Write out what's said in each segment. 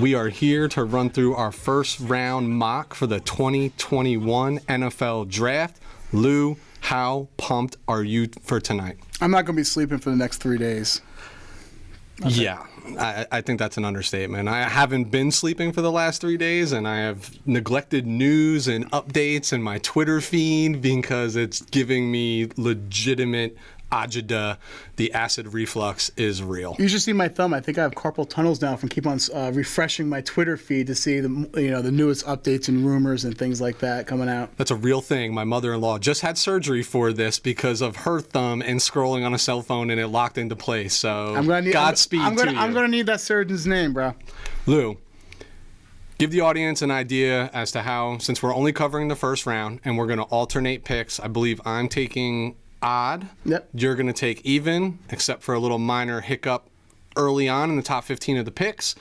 We are here to run through our first round mock for the 2021 NFL Draft. Lou, how pumped are you for tonight? I'm not going to be sleeping for the next 3 days. Yeah, I think that's an understatement. I haven't been sleeping for the last 3 days, and I have neglected news and updates in my Twitter feed because it's giving me legitimate agita. The acid reflux is real. You should see my thumb. I think I have carpal tunnels now from keep on refreshing my Twitter feed to see the newest updates and rumors and things like that coming out. That's a real thing. My mother-in-law just had surgery for this because of her thumb and scrolling on a cell phone, and it locked into place. So Godspeed to you. I'm gonna need that surgeon's name, bro. Lou, give the audience an idea as to how, since we're only covering the first round and we're going to alternate picks, I believe I'm taking odd. Yep. You're going to take even, except for a little minor hiccup early on in the top 15 of the picks.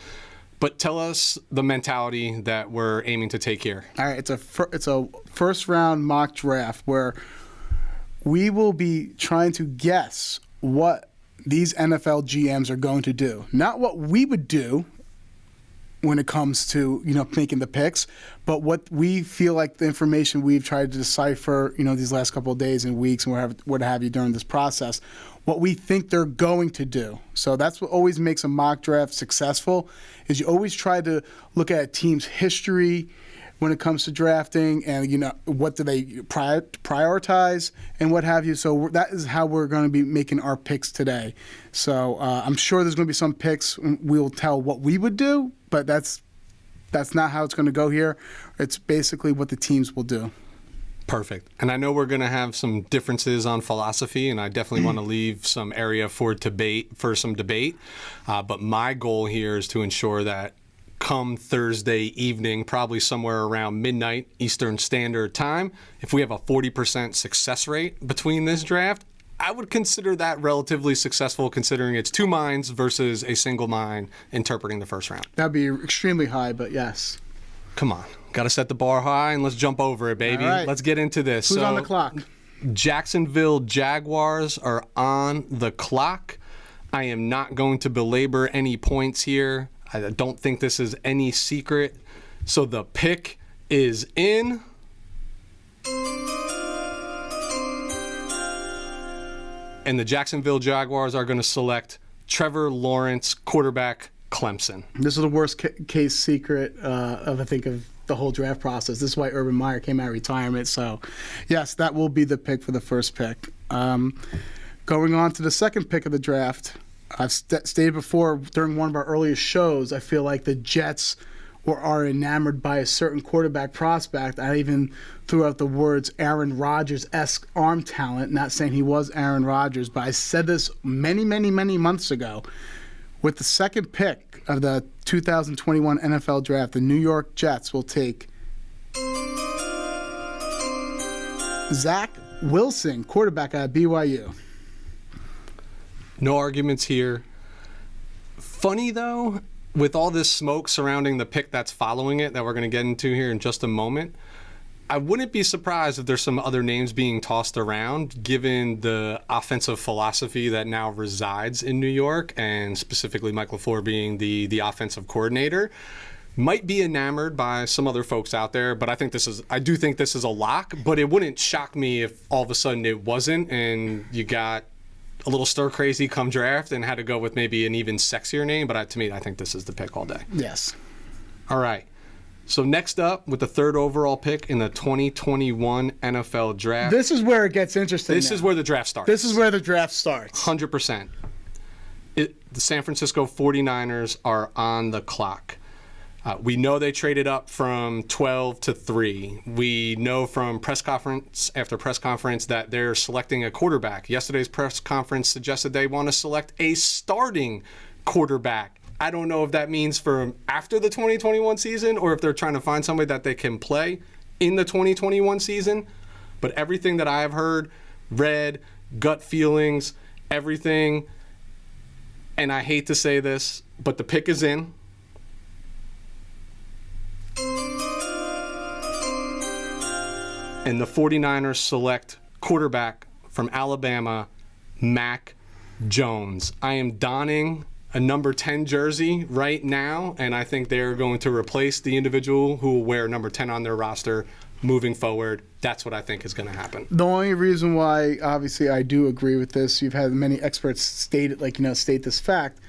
But tell us the mentality that we're aiming to take here. All right, it's a first round mock draft where we will be trying to guess what these NFL GMs are going to do. Not what we would do when it comes to, making the picks, but what we feel like the information we've tried to decipher, these last couple of days and weeks and what have you during this process, what we think they're going to do. So that's what always makes a mock draft successful, is you always try to look at a team's history when it comes to drafting and, what do they prioritize and what have you. So that is how we're going to be making our picks today. So I'm sure there's going to be some picks we'll tell what we would do, but that's not how it's going to go here. It's basically what the teams will do. Perfect. And I know we're going to have some differences on philosophy, and I definitely want to leave some area for some debate. But my goal here is to ensure that come Thursday evening, probably somewhere around midnight Eastern Standard Time, if we have a 40% success rate between this draft, I would consider that relatively successful, considering it's two minds versus a single mind interpreting the first round. That'd be extremely high, but yes. Come on. Got to set the bar high, and let's jump over it, baby. All right. Let's get into this. Who's on the clock? Jacksonville Jaguars are on the clock. I am not going to belabor any points here. I don't think this is any secret. So the pick is in. And the Jacksonville Jaguars are going to select Trevor Lawrence, quarterback, Clemson. This is the worst case secret of the whole draft process. This is why Urban Meyer came out of retirement. So, yes, that will be the pick for the first pick. Going on to the second pick of the draft, I've stated before during one of our earliest shows, I feel like the Jets are enamored by a certain quarterback prospect. I even threw out the words Aaron Rodgers-esque arm talent, not saying he was Aaron Rodgers, but I said this many, many, many months ago. With the second pick of the 2021 NFL Draft, the New York Jets will take Zach Wilson, quarterback out of BYU. No arguments here. Funny, though, with all this smoke surrounding the pick that's following it that we're going to get into here in just a moment, I wouldn't be surprised if there's some other names being tossed around, given the offensive philosophy that now resides in New York, and specifically Mike LaFleur being the offensive coordinator. Might be enamored by some other folks out there, but I do think this is a lock, but it wouldn't shock me if all of a sudden it wasn't, and you got a little stir crazy come draft and had to go with maybe an even sexier name. But to me, I think this is the pick all day. Yes. All right. So next up, with the third overall pick in the 2021 NFL Draft. This is where it gets interesting. This is where the draft starts. This is where the draft starts. 100%. The San Francisco 49ers are on the clock. We know they traded up from 12 to 3. We know from press conference after press conference that they're selecting a quarterback. Yesterday's press conference suggested they want to select a starting quarterback. I don't know if that means for after the 2021 season or if they're trying to find somebody that they can play in the 2021 season. But everything that I have heard, read, gut feelings, everything, and I hate to say this, but the pick is in. And the 49ers select quarterback from Alabama, Mac Jones. I am donning a number 10 jersey right now, and I think they're going to replace the individual who will wear number 10 on their roster moving forward. That's what I think is going to happen. The only reason why, obviously, I do agree with this, you've had many experts state this fact,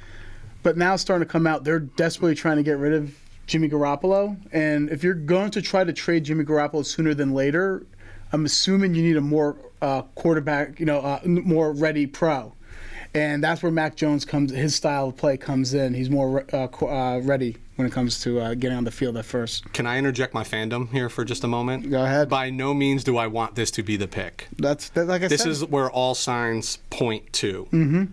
but now it's starting to come out, they're desperately trying to get rid of Jimmy Garoppolo, and if you're going to try to trade Jimmy Garoppolo sooner than later, I'm assuming you need a more quarterback, more ready pro. And that's where Mac Jones comes. His style of play comes in. He's more ready when it comes to getting on the field at first. Can I interject my fandom here for just a moment? Go ahead. By no means do I want this to be the pick. That's like I said. This is where all signs point to. Mm-hmm.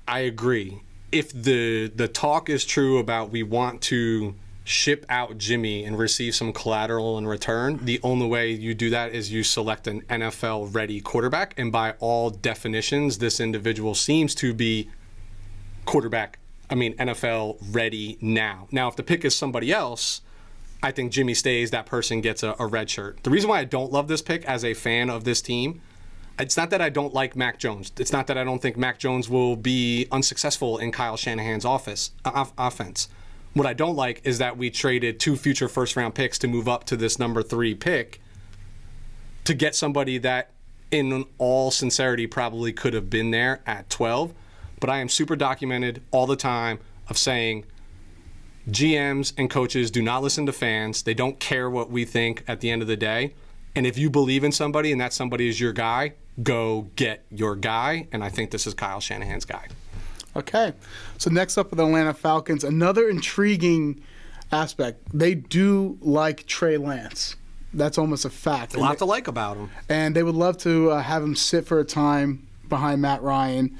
I agree. If the talk is true about we want to ship out Jimmy and receive some collateral in return, the only way you do that is you select an NFL-ready quarterback. And by all definitions, this individual seems to be NFL-ready now. Now, if the pick is somebody else, I think Jimmy stays, that person gets a red shirt. The reason why I don't love this pick as a fan of this team, it's not that I don't like Mac Jones. It's not that I don't think Mac Jones will be unsuccessful in Kyle Shanahan's offense. What I don't like is that we traded 2 future first-round picks to move up to this number 3 pick to get somebody that, in all sincerity, probably could have been there at 12. But I am super documented all the time of saying GMs and coaches do not listen to fans. They don't care what we think at the end of the day. And if you believe in somebody and that somebody is your guy, go get your guy. And I think this is Kyle Shanahan's guy. Okay, so next up with the Atlanta Falcons, another intriguing aspect. They do like Trey Lance. That's almost a fact. A lot to like about him. And they would love to have him sit for a time behind Matt Ryan,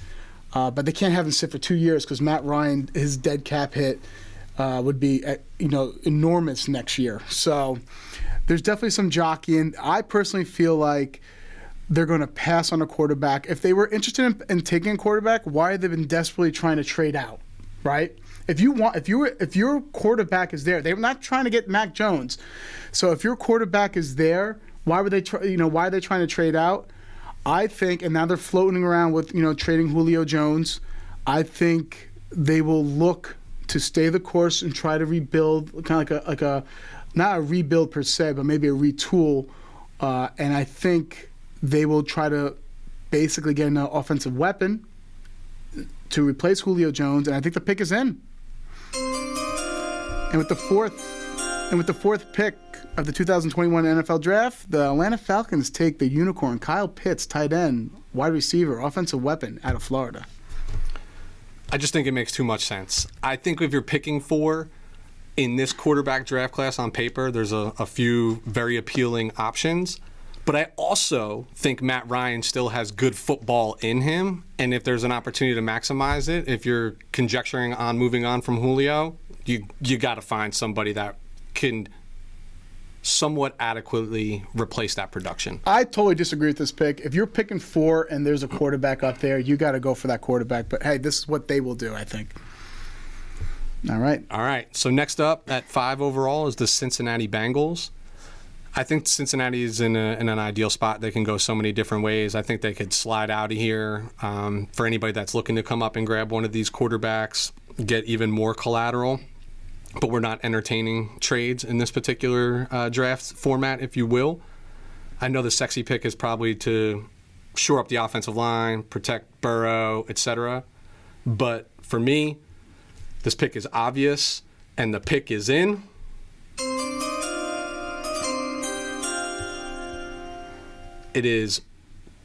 but they can't have him sit for 2 years because Matt Ryan, his dead cap hit would be enormous next year. So there's definitely some jockeying. I personally feel like they're going to pass on a quarterback. If they were interested in taking a quarterback, why have they been desperately trying to trade out, right? If your quarterback is there, they're not trying to get Mac Jones. So if your quarterback is there, why are they trying to trade out? I think, and now they're floating around with trading Julio Jones. I think they will look to stay the course and try to rebuild, kind of like a not a rebuild per se, but maybe a retool. And I think they will try to basically get an offensive weapon to replace Julio Jones, and I think the pick is in. And with the fourth pick of the 2021 NFL Draft, the Atlanta Falcons take the unicorn Kyle Pitts, tight end, wide receiver, offensive weapon out of Florida. I just think it makes too much sense. I think if you're picking 4 in this quarterback draft class on paper, there's a few very appealing options. But I also think Matt Ryan still has good football in him. And if there's an opportunity to maximize it, if you're conjecturing on moving on from Julio, you got to find somebody that can somewhat adequately replace that production. I totally disagree with this pick. If you're picking 4 and there's a quarterback up there, you got to go for that quarterback. But, hey, this is what they will do, I think. All right. So next up at 5 overall is the Cincinnati Bengals. I think Cincinnati is in an ideal spot. They can go so many different ways. I think they could slide out of here for anybody that's looking to come up and grab one of these quarterbacks, get even more collateral. But we're not entertaining trades in this particular draft format, if you will. I know the sexy pick is probably to shore up the offensive line, protect Burrow, etc. But for me, this pick is obvious, and the pick is in. It is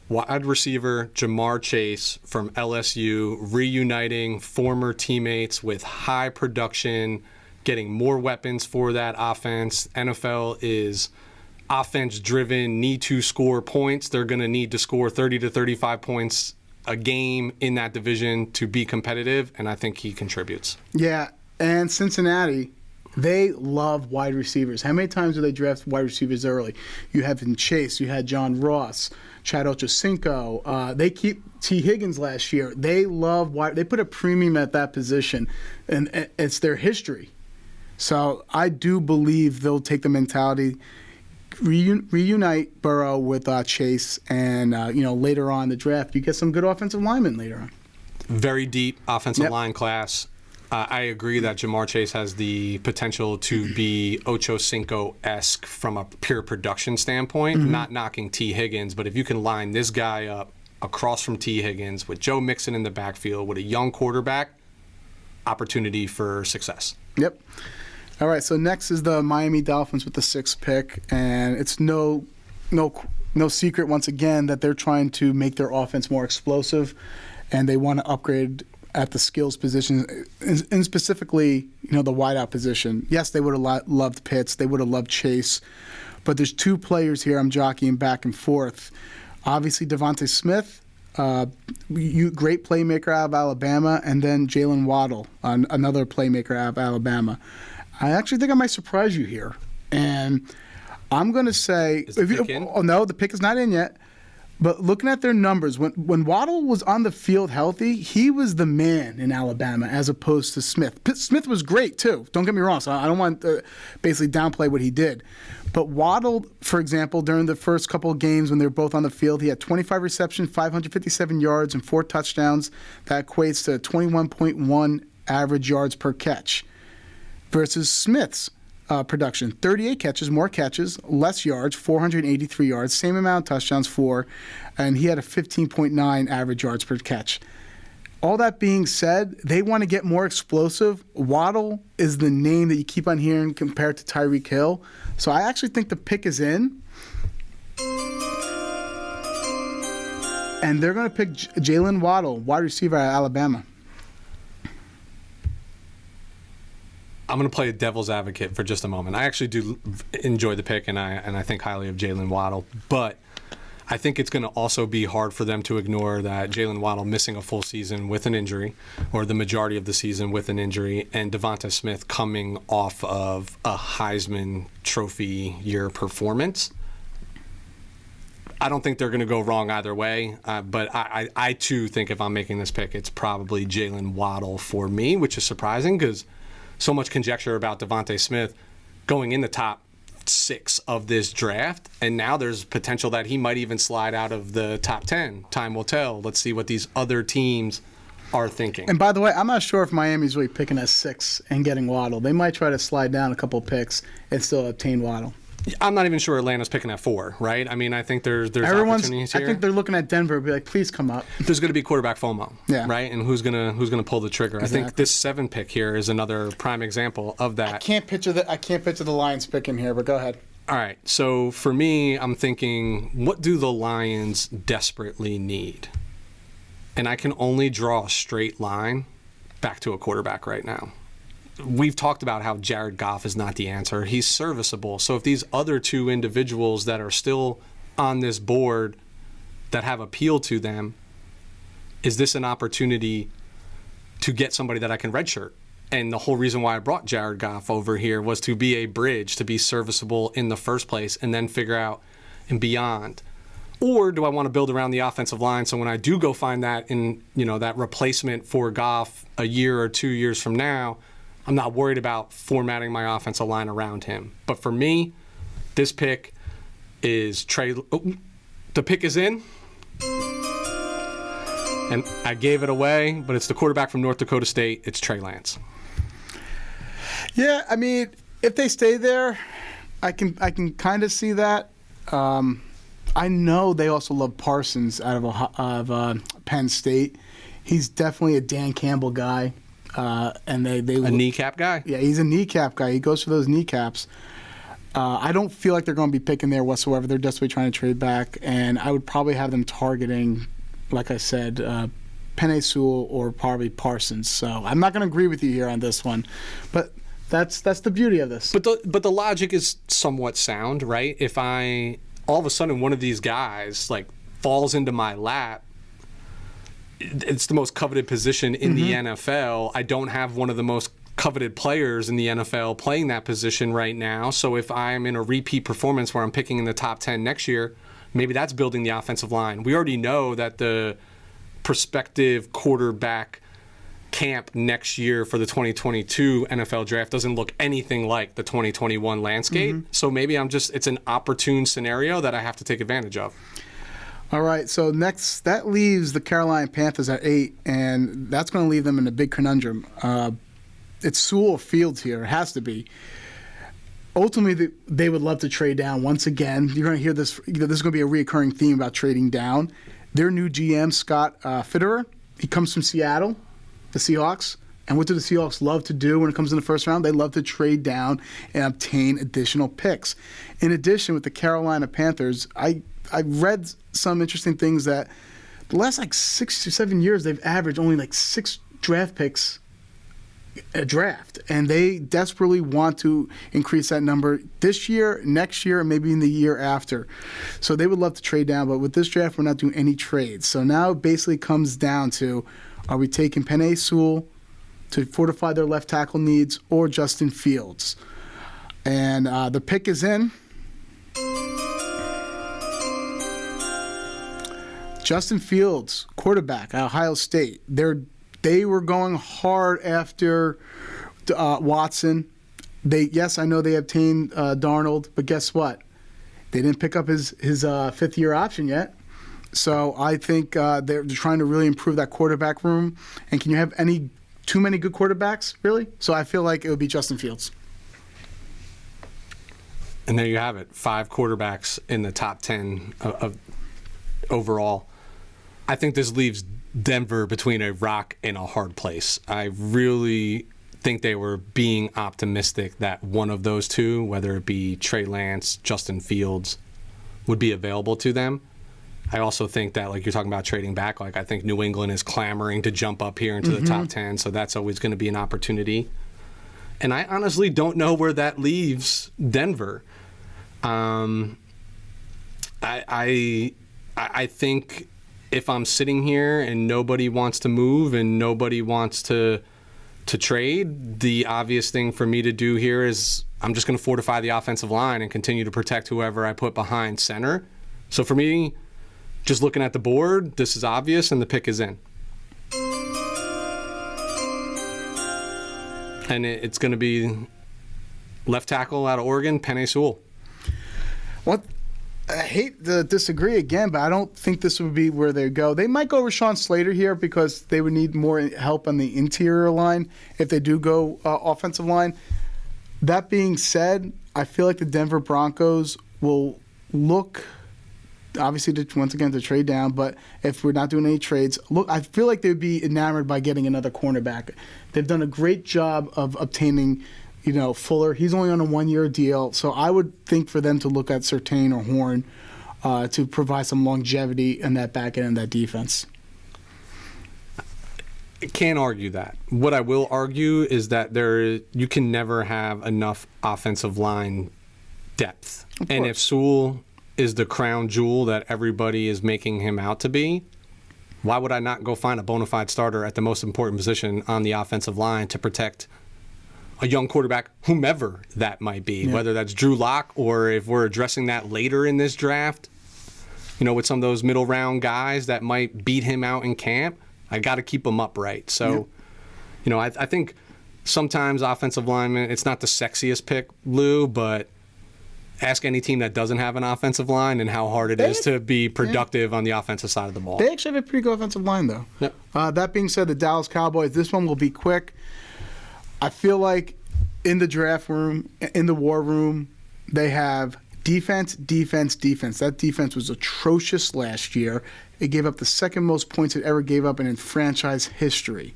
wide receiver Jamar Chase from LSU reuniting former teammates with high production, getting more weapons for that offense. NFL is offense-driven, need to score points. They're going to need to score 30 to 35 points a game in that division to be competitive, and I think he contributes. Yeah, and Cincinnati, they love wide receivers. How many times do they draft wide receivers early? You have in Chase, you had John Ross, Chad Ochocinco. They keep T. Higgins last year. They love wide. They put a premium at that position, and it's their history. So I do believe they'll take the mentality, reunite Burrow with Chase, and later on in the draft, you get some good offensive linemen later on. Very deep offensive Yep. line class. I agree that Jamar Chase has the potential to be Ocho Cinco-esque from a pure production standpoint, not knocking T. Higgins, but if you can line this guy up across from T. Higgins with Joe Mixon in the backfield with a young quarterback, opportunity for success. Yep. All right, so next is the Miami Dolphins with the 6th pick, and it's no secret once again that they're trying to make their offense more explosive, and they want to upgrade at the skills position, and specifically, the wideout position. Yes, they would have loved Pitts, they would have loved Chase, but there's 2 players here I'm jockeying back and forth. Obviously, Devontae Smith, great playmaker out of Alabama, and then Jalen Waddle, another playmaker out of Alabama. I actually think I might surprise you here, and I'm going to say, Is the pick in? Oh no, the pick is not in yet. But looking at their numbers, when Waddle was on the field healthy, he was the man in Alabama as opposed to Smith. Smith was great too. Don't get me wrong. So I don't want to basically downplay what he did. But Waddle, for example, during the first couple of games when they were both on the field, he had 25 receptions, 557 yards, and 4 touchdowns. That equates to 21.1 average yards per catch. Versus Smith's production, 38 catches, more catches, less yards, 483 yards, same amount of touchdowns, 4, and he had a 15.9 average yards per catch. All that being said, they want to get more explosive. Waddle is the name that you keep on hearing compared to Tyreek Hill. So I actually think the pick is in. And they're going to pick Jalen Waddle, wide receiver at Alabama. I'm going to play a devil's advocate for just a moment. I actually do enjoy the pick, and I think highly of Jalen Waddle. But I think it's going to also be hard for them to ignore that Jalen Waddle missing a full season with an injury, or the majority of the season with an injury, and Devonta Smith coming off of a Heisman Trophy year performance. I don't think they're going to go wrong either way, but I too think if I'm making this pick, it's probably Jalen Waddle for me, which is surprising because so much conjecture about Devontae Smith going in the top 6 of this draft, and now there's potential that he might even slide out of the top 10. Time will tell. Let's see what these other teams are thinking. And by the way, I'm not sure if Miami's really picking at 6 and getting Waddle. They might try to slide down a couple picks and still obtain Waddle. I'm not even sure Atlanta's picking at 4, right? I mean, I think there's opportunities here. I think they're looking at Denver and be like, please come up. There's going to be quarterback FOMO, yeah, right? And who's gonna pull the trigger? Exactly. I think this 7 pick here is another prime example of that. I can't picture the Lions picking here, but go ahead. All right. So for me, I'm thinking, what do the Lions desperately need? And I can only draw a straight line back to a quarterback right now. We've talked about how Jared Goff is not the answer. He's serviceable. So if these other 2 individuals that are still on this board that have appeal to them, is this an opportunity to get somebody that I can redshirt? And the whole reason why I brought Jared Goff over here was to be a bridge, to be serviceable in the first place, and then figure out and beyond. Or do I want to build around the offensive line so when I do go find that that replacement for Goff a year or 2 years from now, I'm not worried about formatting my offensive line around him. But for me, this pick is Trey. Oh, the pick is in. And I gave it away, but it's the quarterback from North Dakota State. It's Trey Lance. Yeah, I mean, if they stay there, I can kind of see that. I know they also love Parsons out of Penn State. He's definitely a Dan Campbell guy. And they a kneecap guy? Yeah, he's a kneecap guy. He goes for those kneecaps. I don't feel like they're going to be picking there whatsoever. They're desperately trying to trade back, and I would probably have them targeting, like I said, Penei Sewell or probably Parsons. So I'm not going to agree with you here on this one, but that's the beauty of this. But the logic is somewhat sound, right? If I all of a sudden one of these guys like falls into my lap, it's the most coveted position in the NFL. I don't have one of the most coveted players in the NFL playing that position right now. So if I'm in a repeat performance where I'm picking in the top 10 next year, maybe that's building the offensive line. We already know that the prospective quarterback camp next year for the 2022 NFL draft doesn't look anything like the 2021 landscape. So maybe it's an opportune scenario that I have to take advantage of. All right, so next, that leaves the Carolina Panthers at 8, and that's going to leave them in a big conundrum. It's Sewell or Fields here. It has to be. Ultimately, they would love to trade down once again. You're going to hear this. This is going to be a reoccurring theme about trading down. Their new GM, Scott Fitterer, he comes from Seattle, the Seahawks. And what do the Seahawks love to do when it comes in the first round? They love to trade down and obtain additional picks. In addition, with the Carolina Panthers, I read some interesting things that the last 6 to 7 years they've averaged only 6 draft picks a draft, and they desperately want to increase that number this year, next year, and maybe in the year after. So they would love to trade down, but with this draft we're not doing any trades. So now it basically comes down to, are we taking Penei Sewell to fortify their left tackle needs, or Justin Fields? And the pick is in. Justin Fields, quarterback at Ohio State. They were going hard after Watson. I know they obtained Darnold, but guess what? They didn't pick up his fifth-year option yet. So I think they're trying to really improve that quarterback room. And can you have too many good quarterbacks, really? So I feel like it would be Justin Fields. And there you have it. 5 quarterbacks in the top 10 of overall. I think this leaves Denver between a rock and a hard place. I really think they were being optimistic that one of those two, whether it be Trey Lance, Justin Fields, would be available to them. I also think that, you're talking about trading back, I think New England is clamoring to jump up here into the top 10, so that's always going to be an opportunity. And I honestly don't know where that leaves Denver. I think if I'm sitting here and nobody wants to move and nobody wants to trade, the obvious thing for me to do here is I'm just going to fortify the offensive line and continue to protect whoever I put behind center. So for me, just looking at the board, this is obvious, and the pick is in. And it's going to be left tackle out of Oregon, Penei Sewell. Well, I hate to disagree again, but I don't think this would be where they go. They might go Rashawn Slater here because they would need more help on the interior line if they do go offensive line. That being said, I feel like the Denver Broncos will look, obviously, once again, to trade down, but if we're not doing any trades, look, I feel like they'd be enamored by getting another cornerback. They've done a great job of obtaining Fuller. He's only on a 1-year deal, so I would think for them to look at Surtain or Horn to provide some longevity in that back end of that defense. I can't argue that. What I will argue is that you can never have enough offensive line depth. And if Sewell is the crown jewel that everybody is making him out to be, why would I not go find a bona fide starter at the most important position on the offensive line to protect a young quarterback, whomever that might be, whether that's Drew Lock or if we're addressing that later in this draft, with some of those middle round guys that might beat him out in camp, I got to keep them upright. So, I think sometimes offensive linemen, it's not the sexiest pick, Lou, but ask any team that doesn't have an offensive line and how hard it is to be productive on the offensive side of the ball. They actually have a pretty good offensive line, though. Yep. That being said, the Dallas Cowboys, this one will be quick. I feel like in the draft room, in the war room, they have defense. That defense was atrocious last year. It gave up the second most points it ever gave up in franchise history.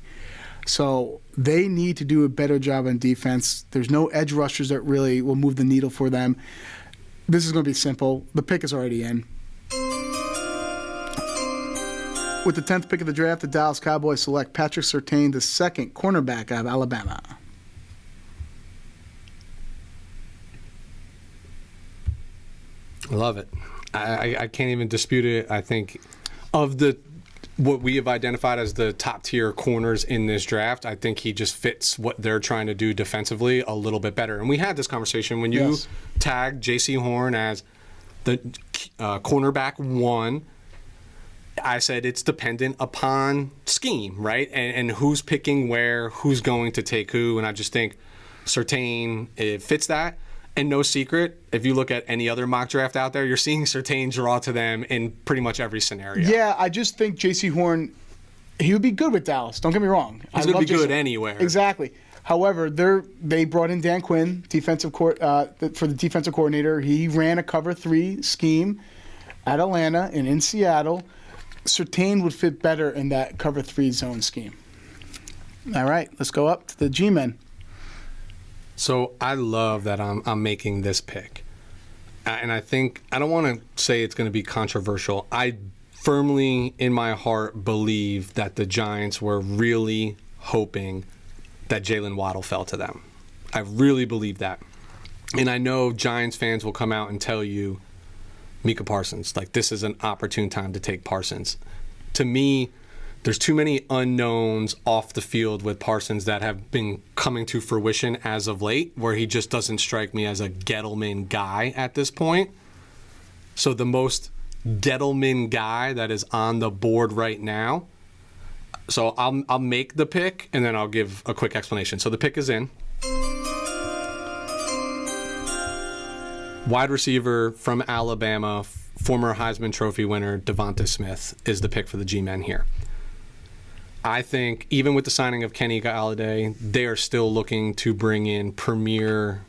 So they need to do a better job on defense. There's no edge rushers that really will move the needle for them. This is going to be simple. The pick is already in. With the 10th pick of the draft, the Dallas Cowboys select Patrick Surtain, the second cornerback out of Alabama. I love it. I can't even dispute it. I think of what we have identified as the top tier corners in this draft, I think he just fits what they're trying to do defensively a little bit better. And we had this conversation when you tagged J.C. Horn as the cornerback 1. I said it's dependent upon scheme, right? And who's picking where, who's going to take who. And I just think Surtain, it fits that. And no secret, if you look at any other mock draft out there, you're seeing Surtain draw to them in pretty much every scenario. Yeah, I just think J.C. Horn, he would be good with Dallas. Don't get me wrong. He's going to be good anywhere. Exactly. However, they brought in Dan Quinn, for the defensive coordinator. He ran a cover 3 scheme at Atlanta and in Seattle. Surtain would fit better in that cover 3 zone scheme. All right, let's go up to the G-men. So I love that I'm making this pick. And I think, I don't want to say it's going to be controversial. I firmly, in my heart, believe that the Giants were really hoping that Jalen Waddle fell to them. I really believe that. And I know Giants fans will come out and tell you, Micah Parsons, like, this is an opportune time to take Parsons. To me, there's too many unknowns off the field with Parsons that have been coming to fruition as of late, where he just doesn't strike me as a Gettleman guy at this point. So the most Gettleman guy that is on the board right now. So I'll make the pick, and then I'll give a quick explanation. So the pick is in. Wide receiver from Alabama, former Heisman Trophy winner Devonta Smith is the pick for the G-men here. I think even with the signing of Kenny Golladay, they are still looking to bring in premier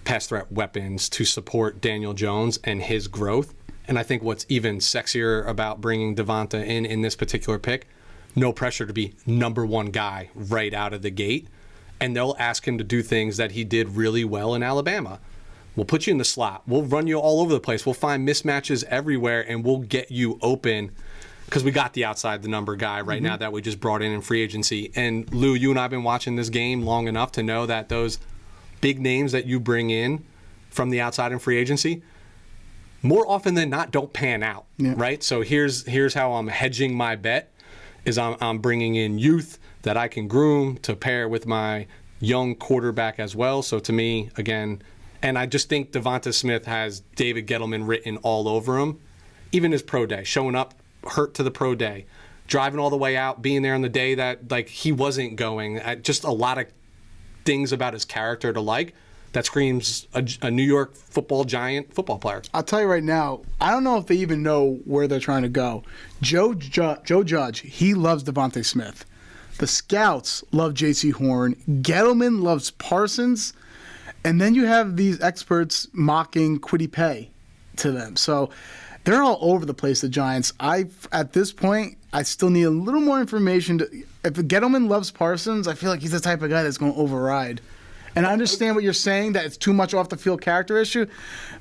pass threat weapons to support Daniel Jones and his growth. And I think what's even sexier about bringing Devonta in this particular pick, no pressure to be number one guy right out of the gate. And they'll ask him to do things that he did really well in Alabama. We'll put you in the slot. We'll run you all over the place. We'll find mismatches everywhere, and we'll get you open because we got the outside the number guy right now that we just brought in free agency. And Lou, you and I have been watching this game long enough to know that those big names that you bring in from the outside in free agency, more often than not, don't pan out, right? So here's how I'm hedging my bet, is I'm bringing in youth that I can groom to pair with my young quarterback as well. So to me, again, and I just think Devonta Smith has David Gettleman written all over him, even his pro day, showing up hurt to the pro day, driving all the way out, being there on the day that like he wasn't going. Just a lot of things about his character to like that screams a New York football giant football player. I'll tell you right now, I don't know if they even know where they're trying to go. Joe Judge, he loves Devonta Smith. The scouts love J.C. Horn. Gettleman loves Parsons. And then you have these experts mocking Kwity Paye to them. So they're all over the place, the Giants. At this point, I still need a little more information. If Gettleman loves Parsons, I feel like he's the type of guy that's going to override. And I understand what you're saying, that it's too much off the field character issue.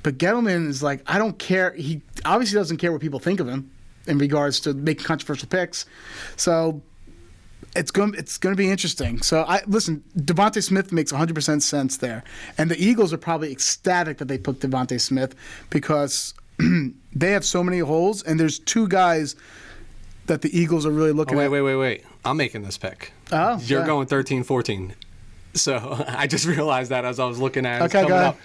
But Gettleman is like, I don't care. He obviously doesn't care what people think of him in regards to making controversial picks. So it's going to be interesting. So listen, Devonta Smith makes 100% sense there. And the Eagles are probably ecstatic that they picked Devonta Smith because they have so many holes, and there's two guys that the Eagles are really looking at. Wait. I'm making this pick. Oh, You're going 13-14. So I just realized that as I was looking at it. Okay, go ahead.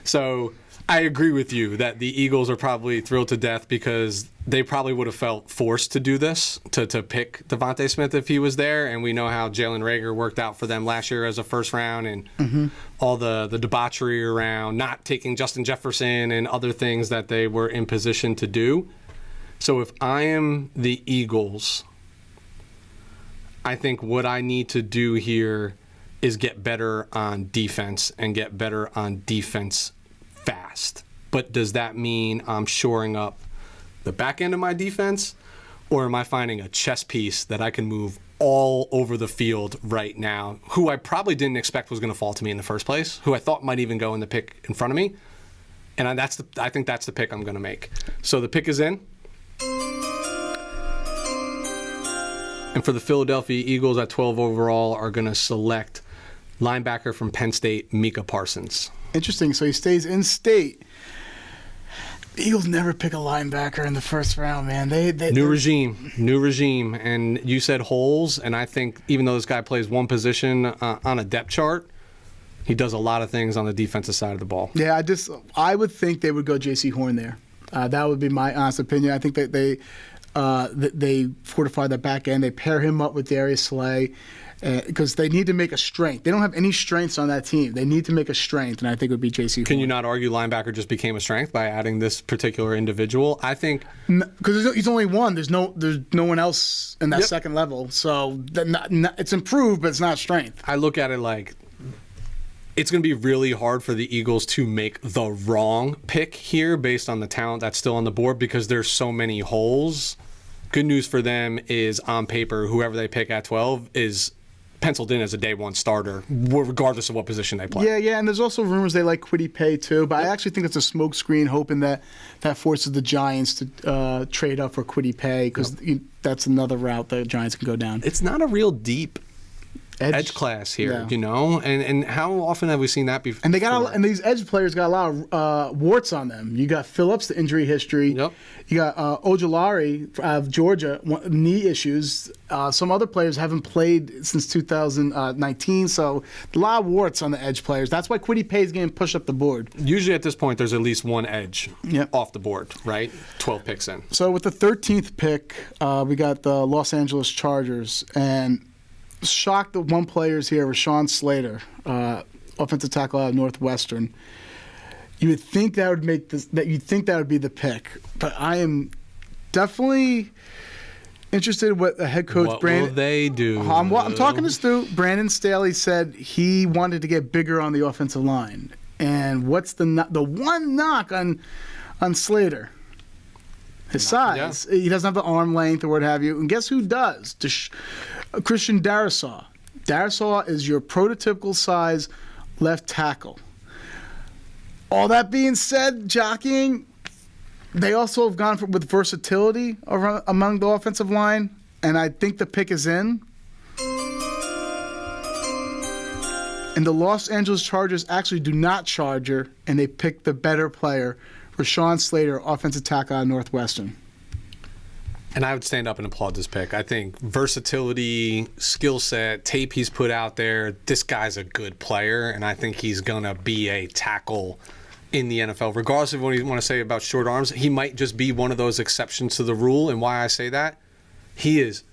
So I agree with you that the Eagles are probably thrilled to death because they probably would have felt forced to do this, to pick Devonta Smith if he was there. And we know how Jalen Reagor worked out for them last year as a first round, and all the debauchery around not taking Justin Jefferson and other things that they were in position to do. So if I am the Eagles, I think what I need to do here is get better on defense and get better on defense fast. But does that mean I'm shoring up the back end of my defense, or am I finding a chess piece that I can move all over the field right now, who I probably didn't expect was going to fall to me in the first place, who I thought might even go in the pick in front of me? And I think that's the pick I'm going to make. So the pick is in. And for the Philadelphia Eagles at 12 overall are going to select linebacker from Penn State, Micah Parsons. Interesting. So he stays in state. The Eagles never pick a linebacker in the first round, man. New regime. And you said holes, and I think even though this guy plays one position on a depth chart, he does a lot of things on the defensive side of the ball. Yeah, I would think they would go J.C. Horn there. That would be my honest opinion. I think that They fortify the back end. They pair him up with Darius Slay because they need to make a strength. They don't have any strengths on that team. They need to make a strength, and I think it would be J.C. Can you not argue linebacker just became a strength by adding this particular individual? I think because he's only one. There's no one else in that second level, so it's improved, but it's not strength. I look at it like it's going to be really hard for the Eagles to make the wrong pick here based on the talent that's still on the board because there's so many holes. Good news for them is on paper, whoever they pick at 12 is penciled in as a day one starter, regardless of what position they play. Yeah, and there's also rumors they like Kwity Paye too, but I actually think it's a smokescreen, hoping that forces the Giants to trade up for Kwity Paye because that's another route the Giants can go down. It's not a real deep edge class here, and how often have we seen that before? And and these edge players got a lot of warts on them. You got Phillips, the injury history. Yep. You got Ojulari of Georgia, knee issues. Some other players haven't played since 2019, so a lot of warts on the edge players. That's why Kwity Paye is getting pushed up the board. Usually at this point, there's at least one edge off the board, right? 12 picks in. So with the 13th pick, we got the Los Angeles Chargers, and shocked that one player's here, Rashawn Slater, offensive tackle out of Northwestern. You would think that would make this. That you'd think that would be the pick, but I am definitely interested in what the head coach What Brandon. will they do? I'm talking to Stu. Brandon Staley said he wanted to get bigger on the offensive line, and what's the one knock on Slater? His size. He doesn't have the arm length or what have you. And guess who does? Christian Darrisaw. Darrisaw is your prototypical size left tackle. All that being said, jockeying, they also have gone with versatility among the offensive line, and I think the pick is in. And the Los Angeles Chargers actually do not charger, and they pick the better player, Rashawn Slater, offensive tackle out of Northwestern. And I would stand up and applaud this pick. I think versatility, skill set, tape he's put out there, this guy's a good player, and I think he's going to be a tackle in the NFL. Regardless of what you want to say about short arms, he might just be one of those exceptions to the rule. And why I say that, he is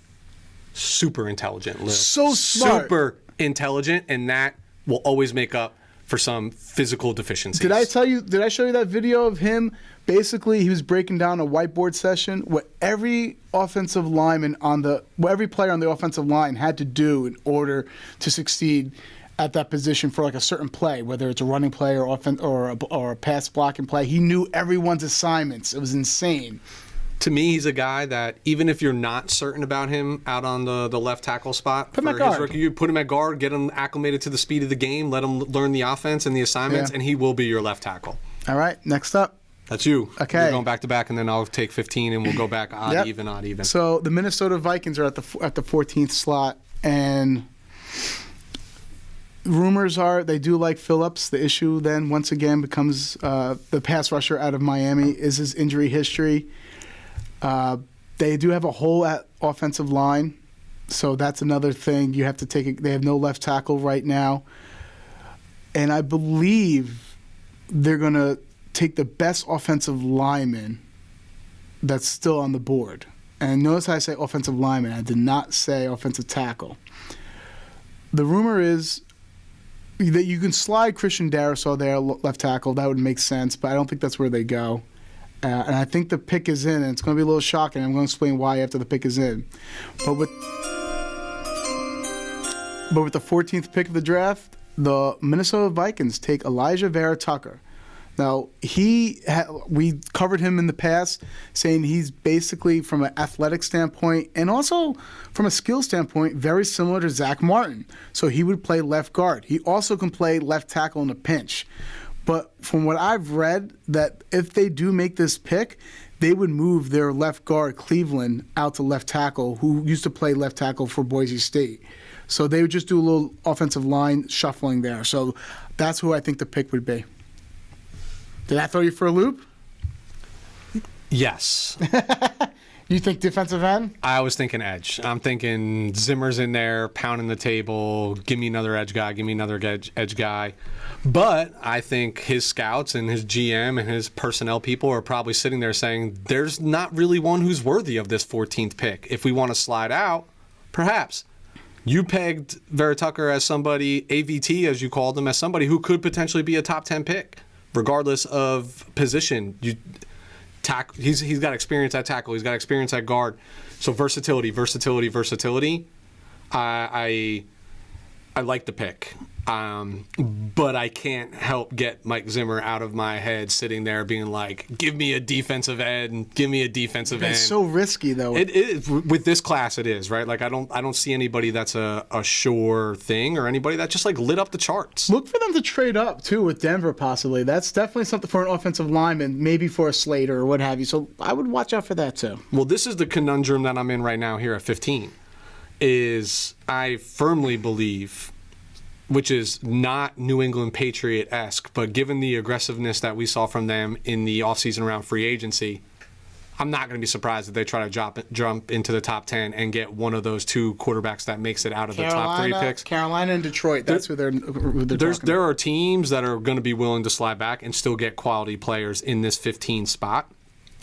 super intelligent, Lou. So smart. Super intelligent, and that will always make up for some physical deficiencies. Did I show you that video of him? Basically, he was breaking down a whiteboard session what every offensive lineman what every player on the offensive line had to do in order to succeed at that position for like a certain play, whether it's a running play or a pass blocking play. He knew everyone's assignments. It was insane. To me, he's a guy that even if you're not certain about him out on the left tackle spot, put him at guard. You put him at guard, get him acclimated to the speed of the game, let him learn the offense and the assignments, and he will be your left tackle. All right, next up. That's you. Okay. You're going back to back, and then I'll take 15, and we'll go back odd, even. So the Minnesota Vikings are at the 14th slot, and rumors are they do like Phillips. The issue then once again becomes the pass rusher out of Miami is his injury history. They do have a hole at offensive line, so that's another thing you have to take. They have no left tackle right now, and I believe they're going to take the best offensive lineman that's still on the board. And notice how I say offensive lineman. I did not say offensive tackle. The rumor is that you can slide Christian Darrisaw there, left tackle. That would make sense, but I don't think that's where they go. And I think the pick is in, and it's going to be a little shocking. I'm going to explain why after the pick is in. But with the 14th pick of the draft, the Minnesota Vikings take Elijah Vera Tucker. Now, we covered him in the past, saying he's basically, from an athletic standpoint and also from a skill standpoint, very similar to Zach Martin. So he would play left guard. He also can play left tackle in a pinch. But from what I've read, that if they do make this pick, they would move their left guard, Cleveland, out to left tackle, who used to play left tackle for Boise State. So they would just do a little offensive line shuffling there. So that's who I think the pick would be. Did that throw you for a loop? Yes. You think defensive end? I was thinking edge. I'm thinking Zimmer's in there, pounding the table. Give me another edge guy. Give me another edge guy. But I think his scouts and his GM and his personnel people are probably sitting there saying, there's not really one who's worthy of this 14th pick. If we want to slide out, perhaps. You pegged Vera Tucker as somebody, AVT as you called him, as somebody who could potentially be a top 10 pick, regardless of position. He's got experience at tackle. He's got experience at guard. So versatility. I like the pick. But I can't help get Mike Zimmer out of my head sitting there being like, give me a defensive end, give me a defensive end. It's so risky, though. It is. With this class, it is, right? Like, I don't see anybody that's a sure thing or anybody that just, like, lit up the charts. Look for them to trade up, too, with Denver, possibly. That's definitely something for an offensive lineman, maybe for a Slater or what have you. So I would watch out for that, too. Well, this is the conundrum that I'm in right now here at 15, is I firmly believe, which is not New England Patriot-esque, but given the aggressiveness that we saw from them in the offseason around free agency, I'm not going to be surprised if they try to jump into the top 10 and get one of those two quarterbacks that makes it out of the top 3 picks. Carolina and Detroit, that's who they're There are teams that are going to be willing to slide back and still get quality players in this 15 spot.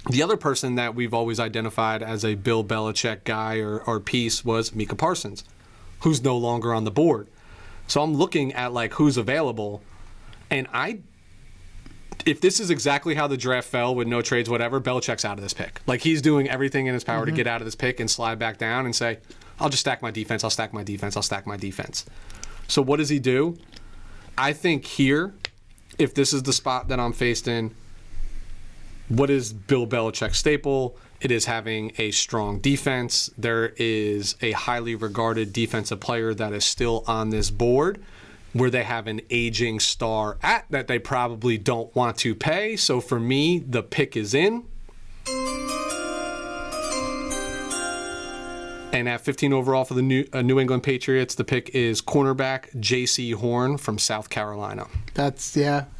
The other person that we've always identified as a Bill Belichick guy or piece was Micah Parsons, who's no longer on the board. So I'm looking at, like, who's available, and if this is exactly how the draft fell with no trades, whatever, Belichick's out of this pick. Like, he's doing everything in his power to get out of this pick and slide back down and say, I'll just stack my defense, I'll stack my defense, I'll stack my defense. So what does he do? I think here, if this is the spot that I'm faced in, what is Bill Belichick's staple? It is having a strong defense. There is a highly regarded defensive player that is still on this board where they have an aging star at that they probably don't want to pay. So for me, the pick is in. And at 15 overall for the New England Patriots, the pick is cornerback J.C. Horn from South Carolina. I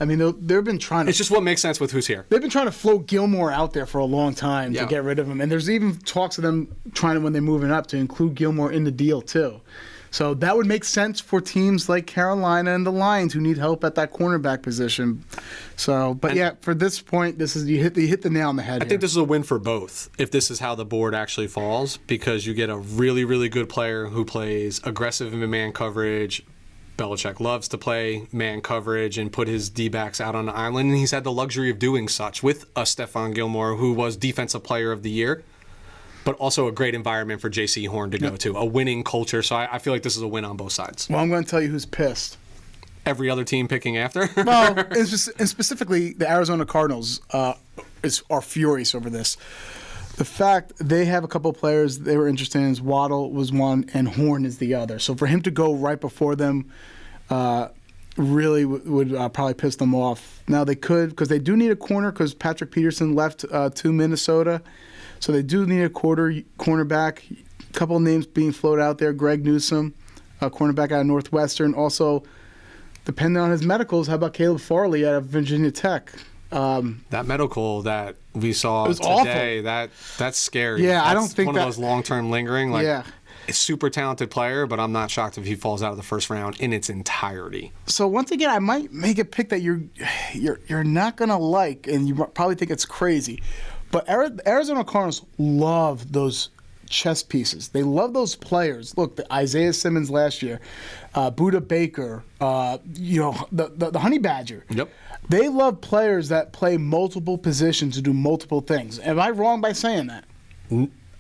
mean, they've been trying to... It's just what makes sense with who's here. They've been trying to float Gilmore out there for a long time to get rid of him. And there's even talks of them trying to, when they're moving up, to include Gilmore in the deal, too. So that would make sense for teams like Carolina and the Lions who need help at that cornerback position. So, but for this point, this is you hit the nail on the head. I think this is a win for both if this is how the board actually falls, because you get a really, really good player who plays aggressive in man coverage. Belichick loves to play man coverage and put his D-backs out on the island, and he's had the luxury of doing such with a Stephon Gilmore, who was Defensive Player of the Year, but also a great environment for J.C. Horn to go to, a winning culture. So I feel like this is a win on both sides. Well, I'm going to tell you who's pissed. Every other team picking after? Well, and specifically the Arizona Cardinals are furious over this. The fact they have a couple of players they were interested in, Waddle was one and Horn is the other. So for him to go right before them really would probably piss them off. Now they could, because they do need a corner, because Patrick Peterson left to Minnesota. So they do need a cornerback. A couple of names being floated out there. Greg Newsome, a cornerback out of Northwestern. Also, depending on his medicals, how about Caleb Farley out of Virginia Tech? That medical that we saw today, that's scary. Yeah, that's I don't think one of those long-term lingering. Yeah. A super talented player, but I'm not shocked if he falls out of the first round in its entirety. So once again, I might make a pick that you're not gonna like, and you probably think it's crazy. But Arizona Cardinals love those chess pieces. They love those players. Look, the Isaiah Simmons last year, Budda Baker, the Honey Badger. Yep. They love players that play multiple positions to do multiple things. Am I wrong by saying that?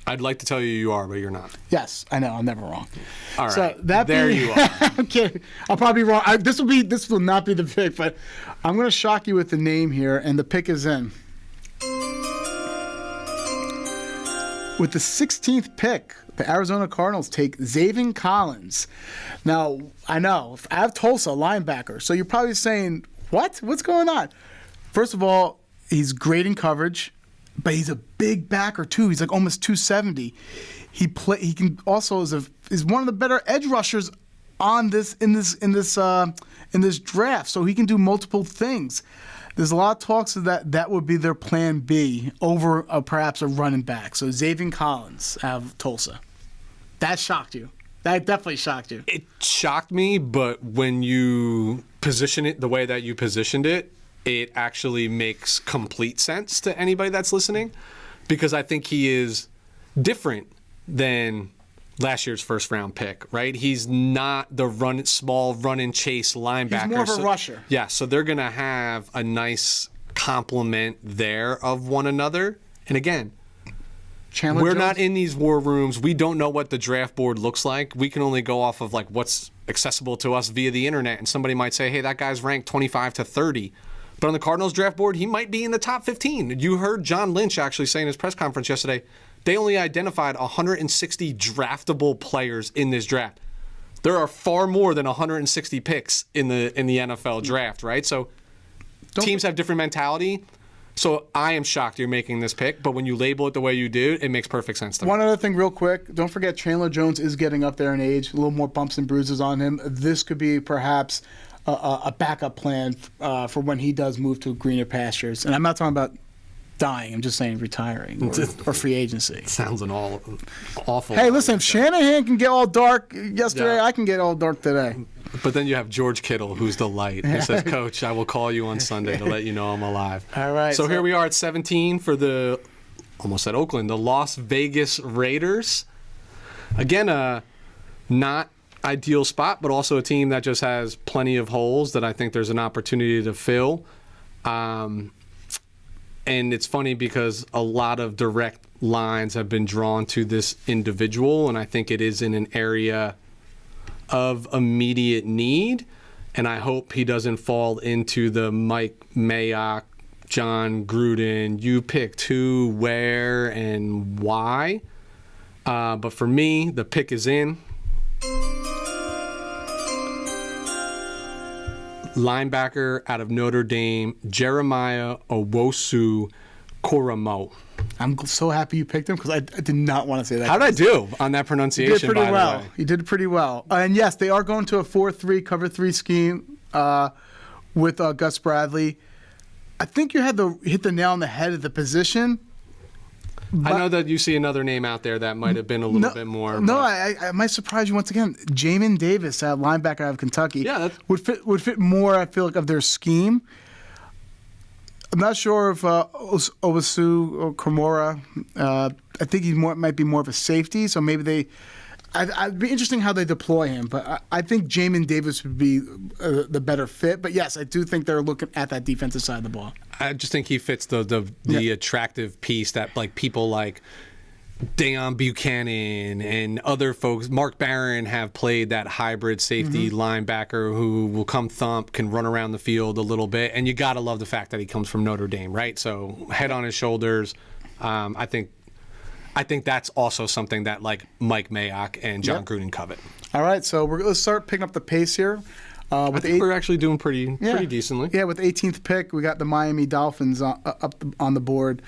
I'd like to tell you are, but you're not. Yes, I know. I'm never wrong. All right. So You are. I'm kidding. I'll probably be wrong. This will not be the pick, but I'm going to shock you with the name here, and the pick is in. With the 16th pick, the Arizona Cardinals take Zaven Collins. Now, I know, I have Tulsa, linebacker, so you're probably saying, what? What's going on? First of all, he's great in coverage, but he's a big backer, too. He's like almost 270. He can also is one of the better edge rushers on this in this draft, so he can do multiple things. There's a lot of talks that would be their plan B over perhaps a running back. So Xavier Collins out of Tulsa. That shocked you. That definitely shocked you. It shocked me, but when you position it the way that you positioned it, it actually makes complete sense to anybody that's listening, because I think he is different than last year's first-round pick, right? He's not the small run and chase linebacker. He's more of a rusher. Yeah, so they're going to have a nice complement there of one another. And again, we're not in these war rooms. We don't know what the draft board looks like. We can only go off of like what's accessible to us via the internet. And somebody might say, hey, that guy's ranked 25 to 30. But on the Cardinals draft board, he might be in the top 15. You heard John Lynch actually say in his press conference yesterday, they only identified 160 draftable players in this draft. There are far more than 160 picks in the NFL draft, right? So teams have different mentality. So I am shocked you're making this pick, but when you label it the way you do, it makes perfect sense to me. One other thing real quick. Don't forget Chandler Jones is getting up there in age. A little more bumps and bruises on him. This could be perhaps a backup plan for when he does move to greener pastures. And I'm not talking about dying. I'm just saying retiring or free agency. Sounds awful. Hey, listen, if Shanahan can get all dark yesterday, I can get all dark today. But then you have George Kittle, who's the light, who says, Coach, I will call you on Sunday to let you know I'm alive. All right. So here we are at 17 for the, almost at Oakland, the Las Vegas Raiders. Again, not ideal spot, but also a team that just has plenty of holes that I think there's an opportunity to fill. And it's funny because a lot of direct lines have been drawn to this individual, and I think it is in an area of immediate need. And I hope he doesn't fall into the Mike Mayock, John Gruden, you picked who, where, and why. But for me, the pick is in. Linebacker out of Notre Dame, Jeremiah Owusu-Koramoah. I'm so happy you picked him because I did not want to say that. How did I do on that pronunciation, You did pretty by well. the way? You did pretty well. And yes, they are going to a 4-3 cover 3 scheme with Gus Bradley. I think you hit the nail on the head at the position. I know that you see another name out there that might have been a little bit more. No, I might surprise you once again. Jamin Davis, linebacker out of Kentucky, would fit more, I feel like, of their scheme. I'm not sure if Owusu or Koramoah, I think he might be more of a safety, so maybe I'd be interesting how they deploy him, but I think Jamin Davis would be the better fit. But yes, I do think they're looking at that defensive side of the ball. I just think he fits the attractive piece that like people like Deion Buchanan and other folks, Mark Barron, have played that hybrid safety linebacker who will come thump, can run around the field a little bit, and you got to love the fact that he comes from Notre Dame, right? So head on his shoulders. I think that's also something that like Mike Mayock and John Gruden covet. All right, so let's start picking up the pace here. I think we're actually doing pretty decently. Yeah, with the 18th pick, we got the Miami Dolphins up on the board.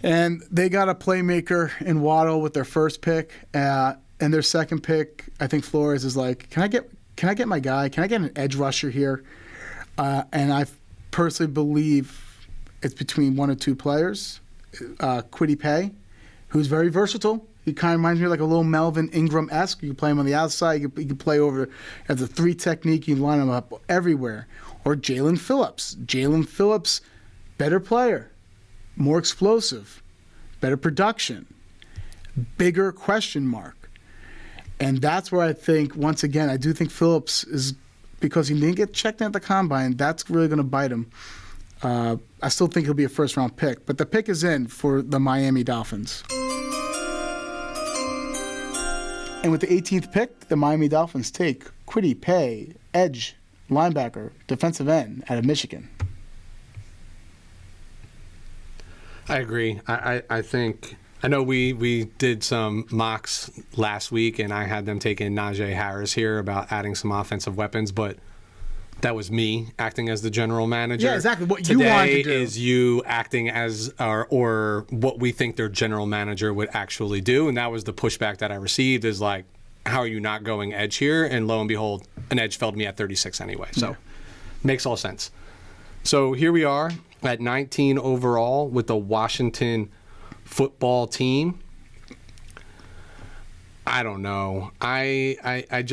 And they got a playmaker in Waddle with their first pick. And their second pick, I think Flores is like, can I get my guy? Can I get an edge rusher here? And I personally believe it's between one or two players. Kwity Paye, who's very versatile. He kind of reminds me of like a little Melvin Ingram-esque. You can play him on the outside. You can play over as a 3 technique. You can line him up everywhere. Or Jalen Phillips. Jalen Phillips, better player, more explosive, better production, bigger question mark. And that's where I think, once again, I do think Phillips is, because he didn't get checked in at the combine, that's really going to bite him. I still think he'll be a first-round pick. But the pick is in for the Miami Dolphins. And with the 18th pick, the Miami Dolphins take Kwity Paye, edge, linebacker, defensive end out of Michigan. I agree. I think, I know we did some mocks last week, and I had them taking Najee Harris here about adding some offensive weapons, but that was me acting as the general manager. Yeah, exactly. What you wanted to do. Today is you acting as, or what we think their general manager would actually do, and that was the pushback that I received is like, how are you not going edge here? And lo and behold, an edge fell to me at 36 anyway. So makes all sense. So here we are at 19 overall with the Washington football team. I don't know. I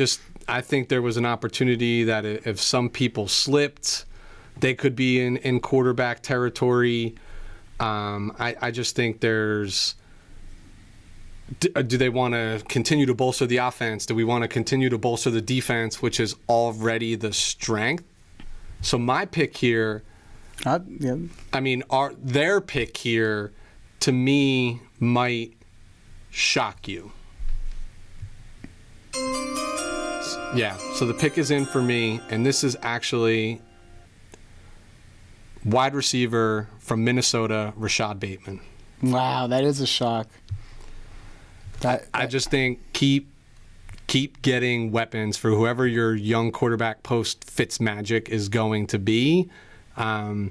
think there was an opportunity that if some people slipped, they could be in quarterback territory. I just think there's... Do they want to continue to bolster the offense? Do we want to continue to bolster the defense, which is already the strength? So my pick here... I mean, their pick here, to me, might shock you. Yeah, so the pick is in for me, and this is actually wide receiver from Minnesota, Rashad Bateman. Wow, that is a shock. I just think keep getting weapons for whoever your young quarterback post Fitzmagic is going to be. I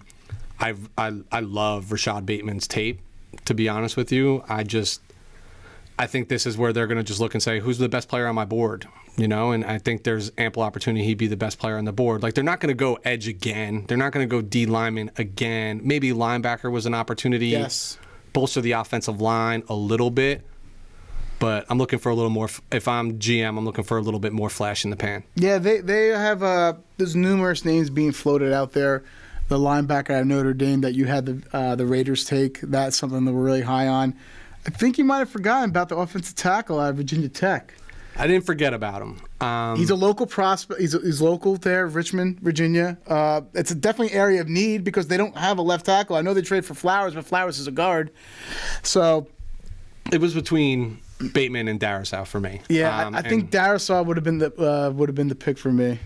love Rashad Bateman's tape, to be honest with you. I think this is where they're going to just look and say, who's the best player on my board? You know, and I think there's ample opportunity he'd be the best player on the board. Like, they're not going to go edge again. They're not going to go D lineman again. Maybe linebacker was an opportunity. Yes. Bolster the offensive line a little bit. But I'm looking for a little more. If I'm GM, I'm looking for a little bit more flash in the pan. Yeah, they have there's numerous names being floated out there. The linebacker at Notre Dame that you had the Raiders take, that's something that we're really high on. I think you might have forgotten about the offensive tackle out of Virginia Tech. I didn't forget about him. He's a local prospect. He's local there, Richmond, Virginia. It's a definitely area of need because they don't have a left tackle. I know they trade for Flowers, but Flowers is a guard. So it was between Bateman and Darisaw for me. Yeah, I think Darisaw would have been the pick for me.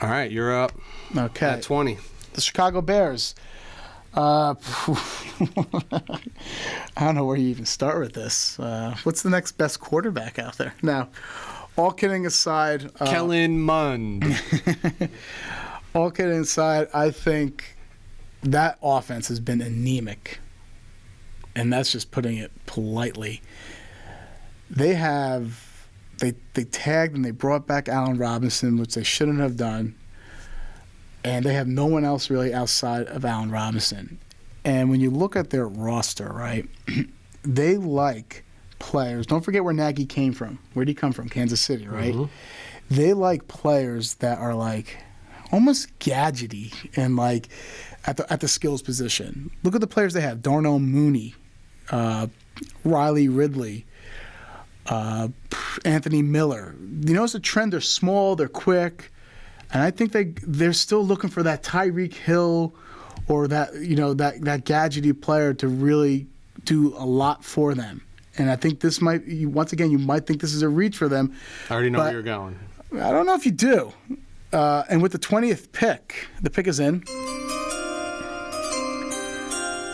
All right, you're up. Okay, at 20. The Chicago Bears. I don't know where you even start with this. What's the next best quarterback out there? Now, all kidding aside... Kellen Mond. All kidding aside, I think that offense has been anemic. And that's just putting it politely. They tagged and they brought back Allen Robinson, which they shouldn't have done. And they have no one else really outside of Allen Robinson. And when you look at their roster, right, they like players. Don't forget where Nagy came from. Where did he come from? Kansas City, right? Mm-hmm. They like players that are like almost gadgety and like at the skills position. Look at the players they have. Darnell Mooney, Riley Ridley, Anthony Miller. You notice the trend? They're small, they're quick. And I think they're still looking for that Tyreek Hill or that gadgety player to really do a lot for them. And I think this might, once again, you might think this is a reach for them. I already know where you're going. I don't know if you do. And with the 20th pick, the pick is in.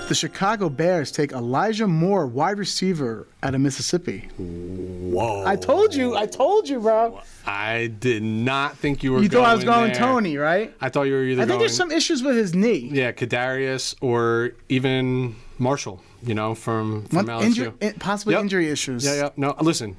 The Chicago Bears take Elijah Moore, wide receiver out of Mississippi. Whoa. I told you, bro. I did not think you were going You thought I was going there. Tony, right? I thought you were either going... I think there's some issues with his knee. Yeah, Kadarius or even Marshall, from LSU. Possibly injury issues. Yeah. No, listen.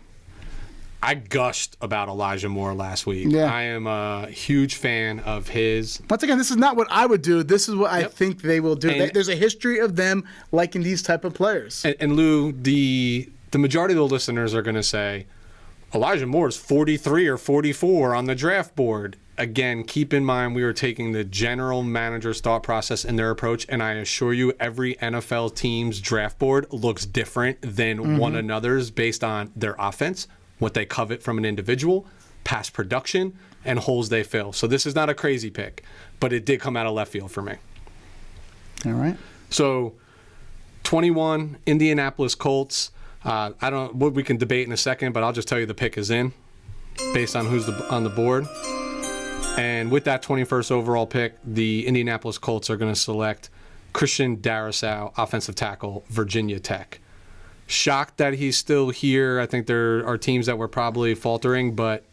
I gushed about Elijah Moore last week. Yeah. I am a huge fan of his. Once again, this is not what I would do. This is what I think they will do. There's a history of them liking these type of players. And Lou, the majority of the listeners are going to say, Elijah Moore is 43 or 44 on the draft board. Again, keep in mind we are taking the general manager's thought process and their approach, and I assure you every NFL team's draft board looks different than one another's based on their offense, what they covet from an individual, past production, and holes they fill. So this is not a crazy pick, but it did come out of left field for me. All right. So 21, Indianapolis Colts. We can debate in a second, but I'll just tell you the pick is in based on who's on the board. And with that 21st overall pick, the Indianapolis Colts are going to select Christian Darrisaw, offensive tackle, Virginia Tech. Shocked that he's still here. I think there are teams that were probably faltering, but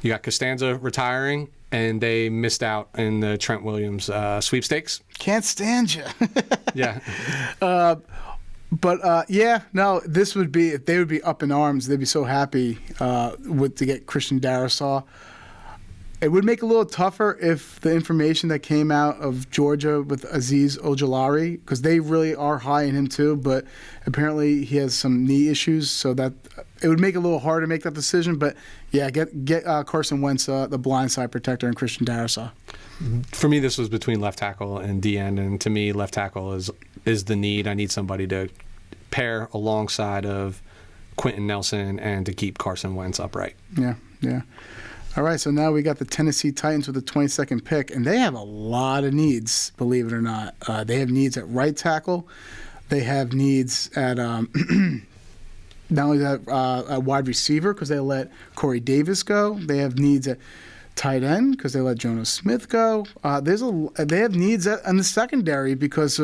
you got Costanza retiring, and they missed out in the Trent Williams sweepstakes. Can't stand you. Yeah. But this would be, if they would be up in arms, they'd be so happy to get Christian Darrisaw. It would make it a little tougher if the information that came out of Georgia with Azeez Ojulari, because they really are high in him too, but apparently he has some knee issues, so that it would make it a little harder to make that decision. But yeah, get Carson Wentz, the blindside protector, and Christian Darrisaw. For me, this was between left tackle and D end, and to me, left tackle is the need. I need somebody to pair alongside of Quentin Nelson and to keep Carson Wentz upright. Yeah. All right, so now we got the Tennessee Titans with the 22nd pick, and they have a lot of needs, believe it or not. They have needs at right tackle. They have needs at not only that at wide receiver, because they let Corey Davis go. They have needs at tight end because they let Jonas Smith go. They have needs in the secondary because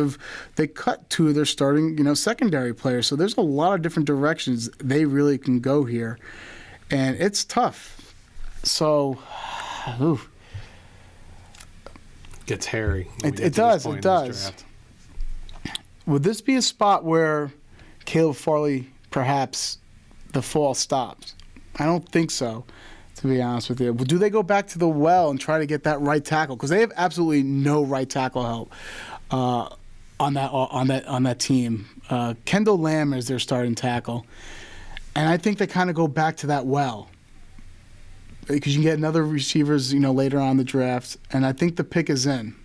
they cut two of their starting secondary players. So there's a lot of different directions they really can go here, and it's tough. So, gets hairy. It does. Would this be a spot where Caleb Farley, perhaps, the fall stops? I don't think so, to be honest with you. Do they go back to the well and try to get that right tackle? Because they have absolutely no right tackle help on that team. Kendall Lamb is their starting tackle, and I think they kind of go back to that well. Because you can get another receivers, later on in the draft, and I think the pick is in.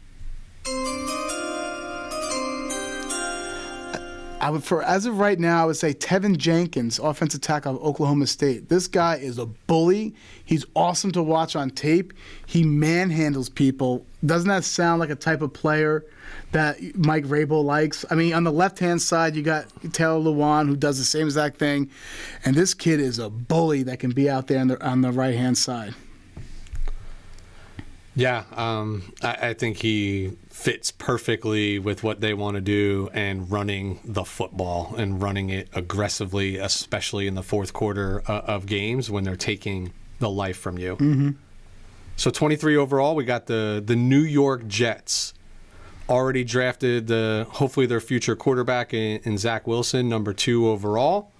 As of right now, I would say Tevin Jenkins, offensive tackle of Oklahoma State. This guy is a bully. He's awesome to watch on tape. He manhandles people. Doesn't that sound like a type of player that Mike Vrabel likes? I mean, on the left-hand side, you got Taylor Lewan, who does the same exact thing. And this kid is a bully that can be out there on the right-hand side. Yeah, I think he fits perfectly with what they want to do and running the football and running it aggressively, especially in the fourth quarter of games when they're taking the life from you. Mm-hmm. So 23 overall, we got the New York Jets. Already drafted hopefully their future quarterback in Zach Wilson, number 2 overall.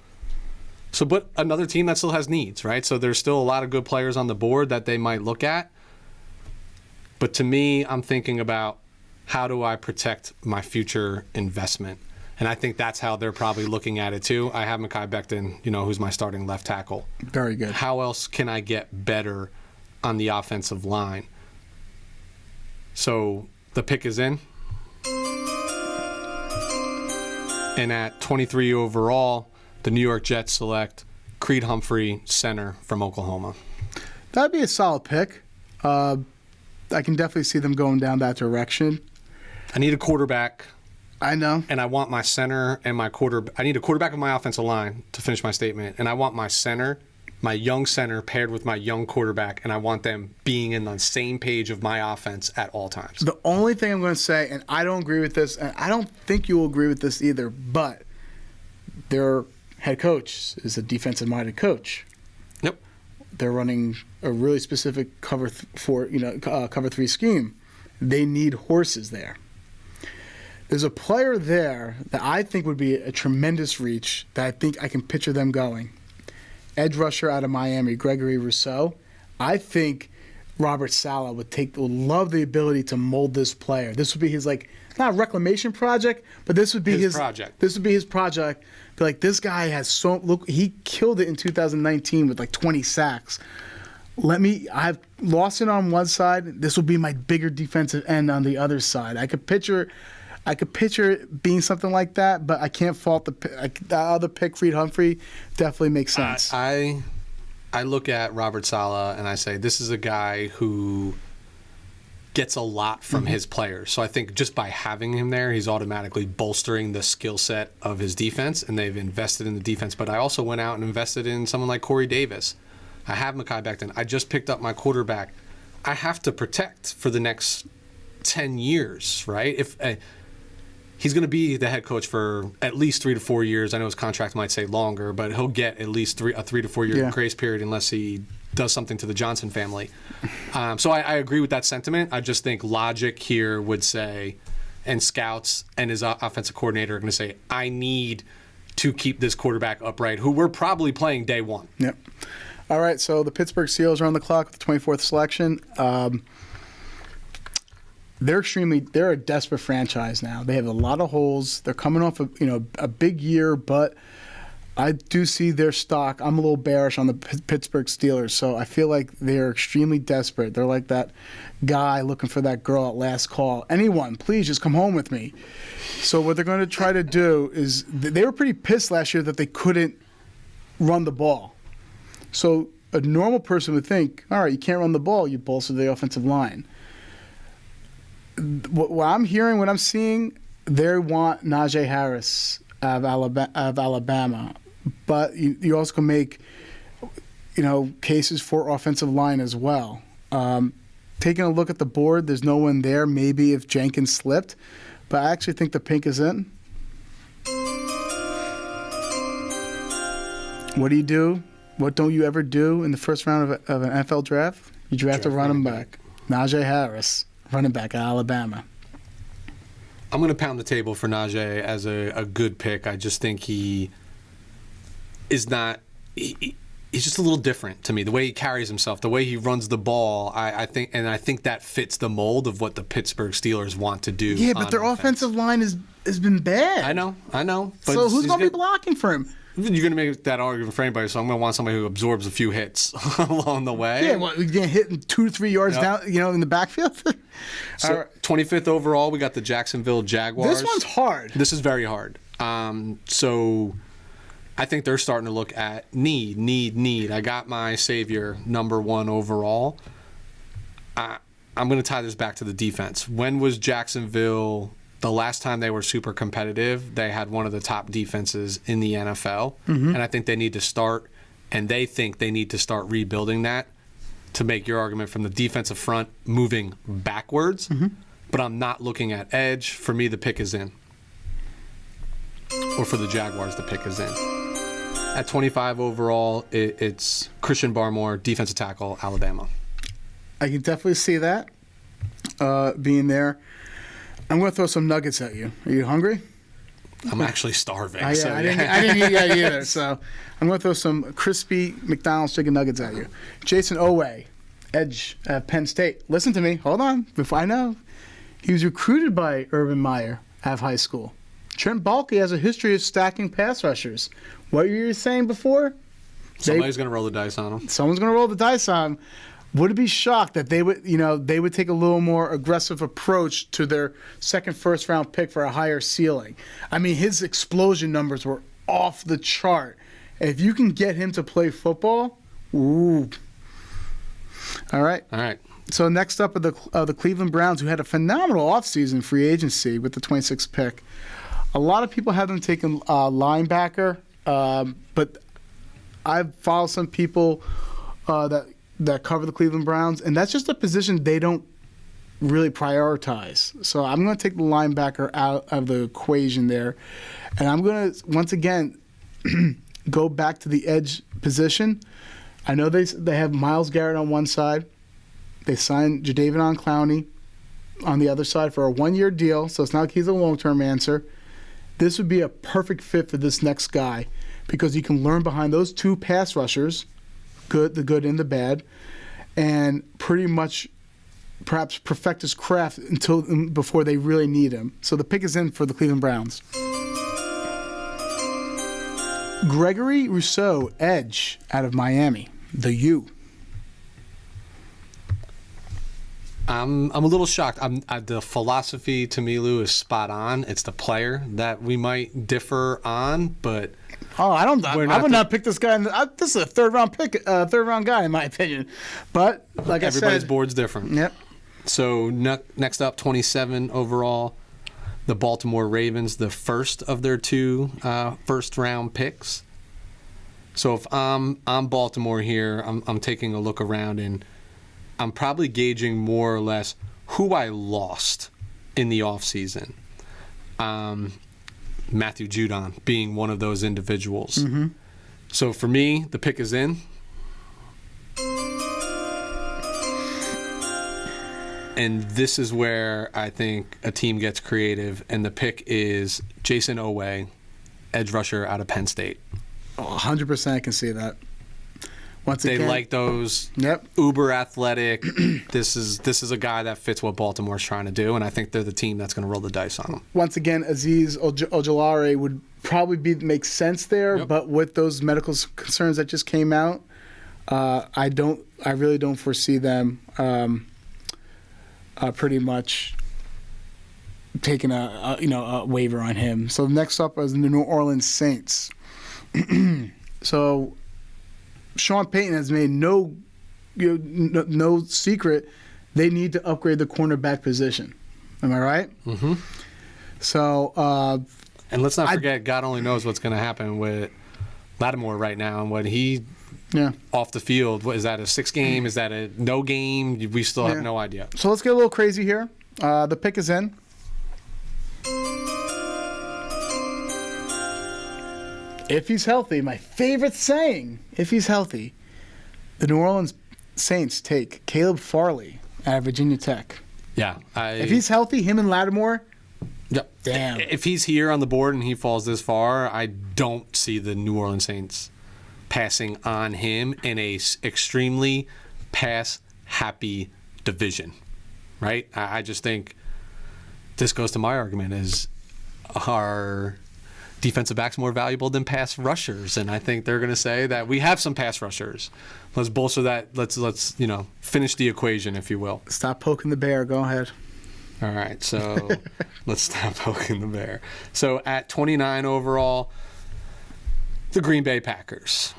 So, but another team that still has needs, right? So there's still a lot of good players on the board that they might look at. But to me, I'm thinking about how do I protect my future investment? And I think that's how they're probably looking at it too. I have Mekhi Becton, who's my starting left tackle. Very good. How else can I get better on the offensive line? So the pick is in. And at 23 overall, the New York Jets select Creed Humphrey, center from Oklahoma. That'd be a solid pick. I can definitely see them going down that direction. I need a quarterback. I know. And I want my center and my quarterback. I need a quarterback of my offensive line to finish my statement. And I want my center, my young center, paired with my young quarterback. And I want them being in the same page of my offense at all times. The only thing I'm going to say, and I don't agree with this, and I don't think you will agree with this either, but their head coach is a defensive-minded coach. Yep. They're running a really specific cover 3 scheme. They need horses there. There's a player there that I think would be a tremendous reach that I think I can picture them going. Edge rusher out of Miami, Gregory Rousseau. I think Robert Saleh would love the ability to mold this player. This would be his not a reclamation project, but this would be his project. This would be his project. But this guy has he killed it in 2019 with 20 sacks. I have Lawson on one side. This will be my bigger defensive end on the other side. I could picture it being something like that, but I can't fault the other pick. Creed Humphrey definitely makes sense. I look at Robert Saleh and I say this is a guy who gets a lot from his players. So I think just by having him there, he's automatically bolstering the skill set of his defense, and they've invested in the defense. But I also went out and invested in someone like Corey Davis. I have Mekhi Becton. I just picked up my quarterback. I have to protect for the next 10 years, right? If he's going to be the head coach for at least 3 to 4 years. I know his contract might say longer, but he'll get at least a 3 to 4 year grace period unless he does something to the Johnson family. So I agree with that sentiment. I just think logic here would say, and scouts and his offensive coordinator are going to say, I need to keep this quarterback upright, who we're probably playing day one. Yep. All right, so the Pittsburgh Steelers are on the clock with the 24th selection. They're a desperate franchise now. They have a lot of holes. They're coming off a big year, but I do see their stock. I'm a little bearish on the Pittsburgh Steelers, so I feel like they're extremely desperate. They're like that guy looking for that girl at last call. Anyone, please just come home with me. So what they're going to try to do is they were pretty pissed last year that they couldn't run the ball. So a normal person would think, all right, you can't run the ball, you bolster the offensive line. What I'm hearing, what I'm seeing, they want Najee Harris of Alabama. But you also can make, cases for offensive line as well. Taking a look at the board, there's no one there. Maybe if Jenkins slipped, but I actually think the pink is in. What do you do? What don't you ever do in the first round of an NFL draft? You draft a running back. Najee Harris, running back at Alabama. I'm going to pound the table for Najee as a good pick. I just think he is not. He's just a little different to me. The way he carries himself, the way he runs the ball, I think that fits the mold of what the Pittsburgh Steelers want to do. Yeah, but their offensive line has been bad. I know. But so who's going to be blocking for him? You're going to make that argument for anybody, so I'm going to want somebody who absorbs a few hits along the way. Yeah, well, you're getting hit 2 to 3 yards down, in the backfield. So, 25th overall, we got the Jacksonville Jaguars. This one's hard. This is very hard. So I think they're starting to look at need. I got my savior, number 1 overall. I'm going to tie this back to the defense. When was Jacksonville... The last time they were super competitive, they had one of the top defenses in the NFL. Mm-hmm. And I think they need to start rebuilding that to make your argument from the defensive front moving backwards. Mm-hmm. But I'm not looking at edge. For me, the pick is in. Or for the Jaguars, the pick is in. At 25 overall, it's Christian Barmore, defensive tackle, Alabama. I can definitely see that being there. I'm going to throw some nuggets at you. Are you hungry? I'm actually starving. I didn't eat that either. So I'm going to throw some crispy McDonald's chicken nuggets at you. Jason Owe, edge at Penn State. Listen to me. Hold on. Before I know. He was recruited by Urban Meyer out of high school. Trent Baalke has a history of stacking pass rushers. What you were saying before? Somebody's going to roll the dice on him. Someone's going to roll the dice on him. Would it be shocked that they would take a little more aggressive approach to their first round pick for a higher ceiling? I mean, his explosion numbers were off the chart. If you can get him to play football, ooh. All right. So next up are the Cleveland Browns, who had a phenomenal offseason free agency with the 26th pick. A lot of people have them taking linebacker, but I've followed some people that cover the Cleveland Browns, and that's just a position they don't really prioritize. So I'm going to take the linebacker out of the equation there, and I'm going to, once again, go back to the edge position. I know they have Myles Garrett on one side. They signed Jadeveon Clowney on the other side for a 1-year deal, so it's not like he's a long-term answer. This would be a perfect fit for this next guy because you can learn behind those 2 pass rushers, the good and the bad, and pretty much perhaps perfect his craft before they really need him. So the pick is in for the Cleveland Browns. Gregory Rousseau, edge out of Miami, the U. I'm a little shocked. The philosophy to me, Lou, is spot on. It's the player that we might differ on, but I would not pick this guy. This is a third round guy in my opinion. But like I said, everybody's board's different. Yep. So next up, 27 overall, the Baltimore Ravens, the first of their 2 first round picks. So if I'm Baltimore here, I'm taking a look around and I'm probably gauging more or less who I lost in the offseason. Matthew Judon being one of those individuals. Mm-hmm. So for me, the pick is in. And this is where I think a team gets creative, and the pick is Jason Owe, edge rusher out of Penn State. 100% I can see that. Once They again, like those uber athletic. This is a guy that fits what Baltimore's trying to do, and I think they're the team that's going to roll the dice on him. Once again, Azeez Ojulari would probably make sense there, but with those medical concerns that just came out, I really don't foresee them pretty much taking a waiver on him. So next up is the New Orleans Saints. So Sean Payton has made no secret they need to upgrade the cornerback position. Am I right? Mm-hmm. So, and let's not forget, God only knows what's going to happen with Lattimore right now and when he off the field. What is that? A 6 game? Is that a no game? We still have no idea. So let's get a little crazy here. The pick is in. If he's healthy, my favorite saying, if he's healthy, the New Orleans Saints take Caleb Farley out of Virginia Tech. Yeah. If he's healthy, him and Lattimore, damn. If he's here on the board and he falls this far, I don't see the New Orleans Saints passing on him in a extremely pass-happy division, right? I just think this goes to my argument is our defensive backs more valuable than pass rushers, and I think they're going to say that we have some pass rushers. Let's bolster that. Let's finish the equation, if you will. Stop poking the bear. Go ahead. All right, so let's stop poking the bear. So at 29 overall, the Green Bay Packers.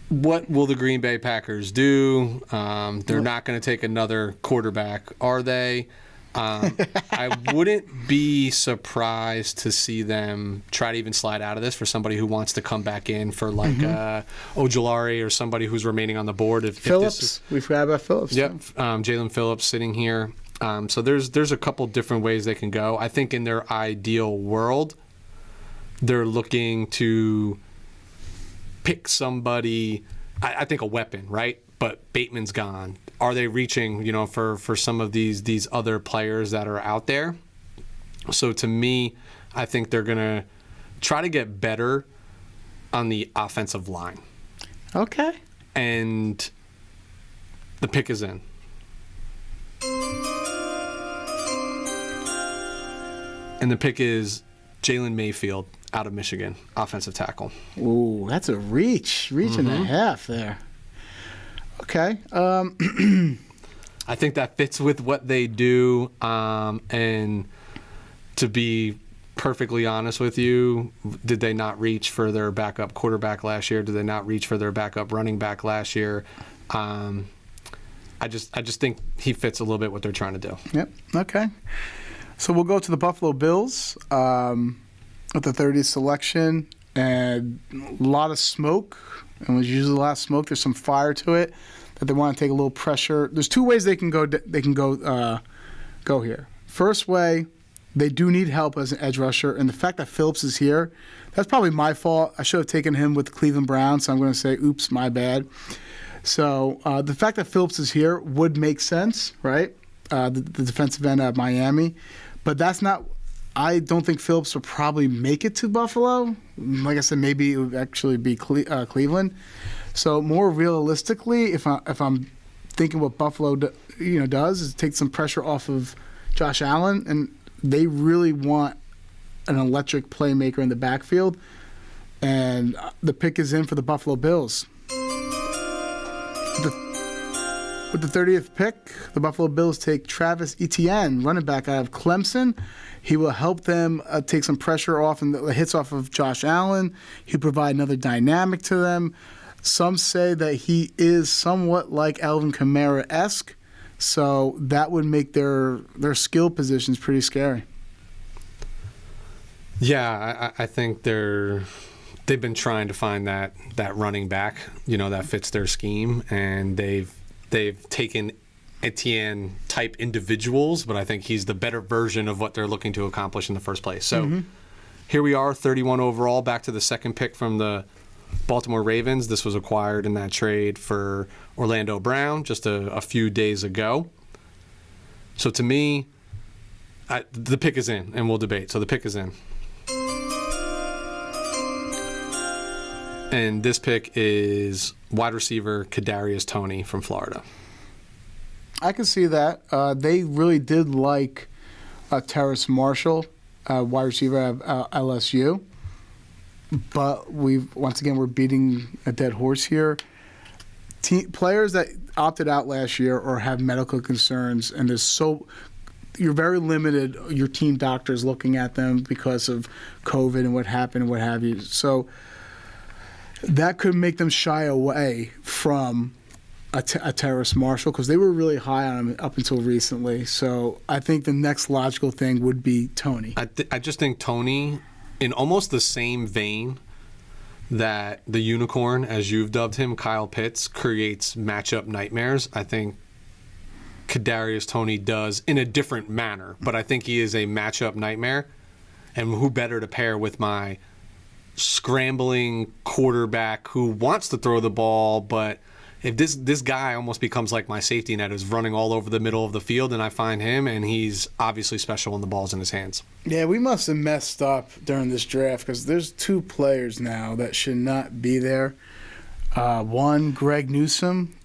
What will the Green Bay Packers do? They're not going to take another quarterback, are they? I wouldn't be surprised to see them try to even slide out of this for somebody who wants to come back in for like Ojulari or somebody who's remaining on the board. Phillips, we forgot about Phillips. Yep, Jalen Phillips sitting here. So there's a couple different ways they can go. I think in their ideal world, they're looking to pick somebody. I think a weapon, right? But Bateman's gone. Are they reaching, for some of these other players that are out there? So to me, I think they're going to try to get better on the offensive line. Okay. And the pick is in. And the pick is Jalen Mayfield out of Michigan, offensive tackle. Ooh, that's a reach and a half there. Okay. I think that fits with what they do. And to be perfectly honest with you, did they not reach for their backup quarterback last year? Did they not reach for their backup running back last year? I just think he fits a little bit what they're trying to do. Yep. Okay. So we'll go to the Buffalo Bills with the 30th selection, and a lot of smoke. And when usually a lot of smoke, there's some fire to it that they want to take a little pressure. There's two ways they can go. Go here. First way, they do need help as an edge rusher, and the fact that Phillips is here, that's probably my fault. I should have taken him with the Cleveland Browns, so I'm going to say, oops, my bad. So the fact that Phillips is here would make sense, right? The defensive end at Miami, but that's not. I don't think Phillips will probably make it to Buffalo. Like I said, maybe it would actually be Cleveland. So more realistically, if I'm thinking what Buffalo does is take some pressure off of Josh Allen, and they really want an electric playmaker in the backfield. And the pick is in for the Buffalo Bills. With the 30th pick, the Buffalo Bills take Travis Etienne, running back out of Clemson. He will help them take some pressure off and the hits off of Josh Allen. He'll provide another dynamic to them. Some say that he is somewhat like Alvin Kamara-esque, so that would make their skill positions pretty scary. Yeah, I think they've been trying to find that running back, that fits their scheme, and they've taken Etienne type individuals, but I think he's the better version of what they're looking to accomplish in the first place. So here we are, 31 overall, back to the second pick from the Baltimore Ravens. This was acquired in that trade for Orlando Brown just a few days ago. So to me, the pick is in, and we'll debate. So the pick is in. And this pick is wide receiver Kadarius Toney from Florida. I can see that. They really did like Terrace Marshall, wide receiver at LSU. But we're beating a dead horse here. Players that opted out last year or have medical concerns, and you're very limited. Your team doctors looking at them because of COVID and what happened and what have you. So that could make them shy away from a Terrace Marshall because they were really high on him up until recently. So I think the next logical thing would be Toney. I just think Toney, in almost the same vein that the unicorn, as you've dubbed him, Kyle Pitts, creates matchup nightmares, I think Kadarius Toney does in a different manner. But I think he is a matchup nightmare. And who better to pair with my scrambling quarterback who wants to throw the ball, but if this guy almost becomes like my safety net, is running all over the middle of the field, and I find him, and he's obviously special when the ball's in his hands. Yeah, we must have messed up during this draft because there's two players now that should not be there. One, Greg Newsome,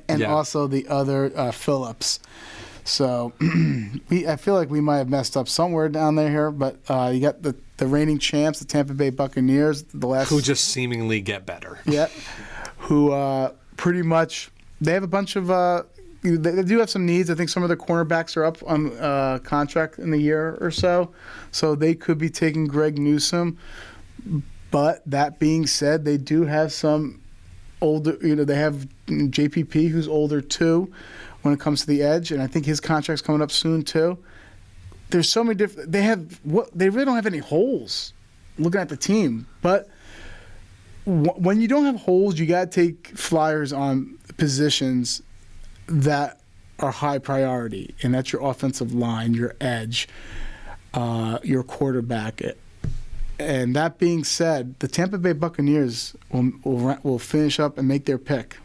and also the other, Phillips. So I feel like we might have messed up somewhere down there here, but you got the reigning champs, the Tampa Bay Buccaneers, who just seemingly get better. Yeah, who pretty much they have a bunch of they do have some needs. I think some of their cornerbacks are up on contract in the year or so they could be taking Greg Newsome. But that being said, they do have some older. They have JPP, who's older too, when it comes to the edge, and I think his contract's coming up soon too. There's so many different. They really don't have any holes. Looking at the team, but when you don't have holes, you got to take flyers on positions that are high priority, and that's your offensive line, your edge, your quarterback. And that being said, the Tampa Bay Buccaneers will finish up and make their pick.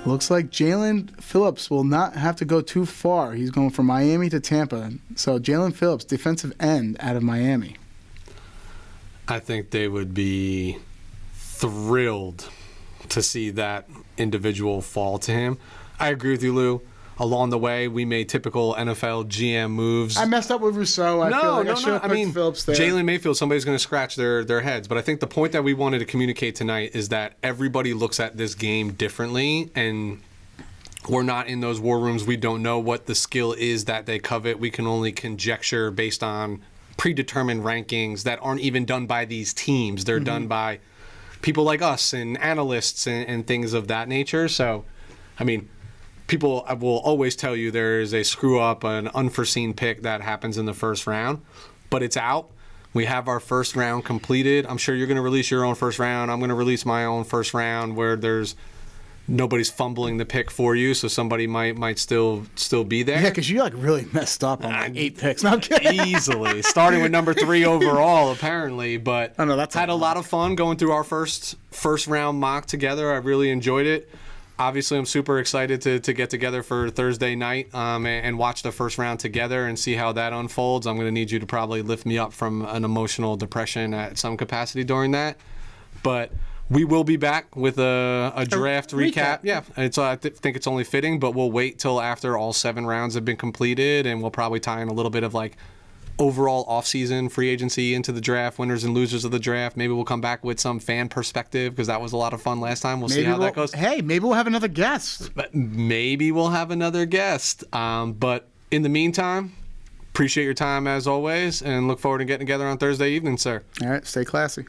Looks like Jalen Phillips will not have to go too far. He's going from Miami to Tampa. So Jalen Phillips, defensive end out of Miami. I think they would be thrilled to see that individual fall to him. I agree with you, Lou. Along the way, we made typical NFL GM moves. I messed up with Rousseau. I mean, Phillips there. Jalen Mayfield, somebody's going to scratch their heads. But I think the point that we wanted to communicate tonight is that everybody looks at this game differently, and we're not in those war rooms. We don't know what the skill is that they covet. We can only conjecture based on predetermined rankings that aren't even done by these teams. They're done by people like us and analysts and things of that nature. So, I mean, people will always tell you there is a screw-up, an unforeseen pick that happens in the first round, but it's out. We have our first round completed. I'm sure you're going to release your own first round. I'm going to release my own first round where nobody's fumbling the pick for you, so somebody might still be there. Yeah, because you really messed up on 8 picks. No, I'm kidding. Easily. Starting with number 3 overall, apparently. But I know, that's had a lot of fun going through our first round mock together. I really enjoyed it. Obviously, I'm super excited to get together for Thursday night and watch the first round together and see how that unfolds. I'm going to need you to probably lift me up from an emotional depression at some capacity during that. But we will be back with a draft recap. Yeah, I think it's only fitting, but we'll wait till after all 7 rounds have been completed, and we'll probably tie in a little bit of overall offseason free agency into the draft, winners and losers of the draft. Maybe we'll come back with some fan perspective because that was a lot of fun last time. We'll see how that goes. Hey, maybe we'll have another guest. But in the meantime, appreciate your time as always and look forward to getting together on Thursday evening, sir. All right, stay classy.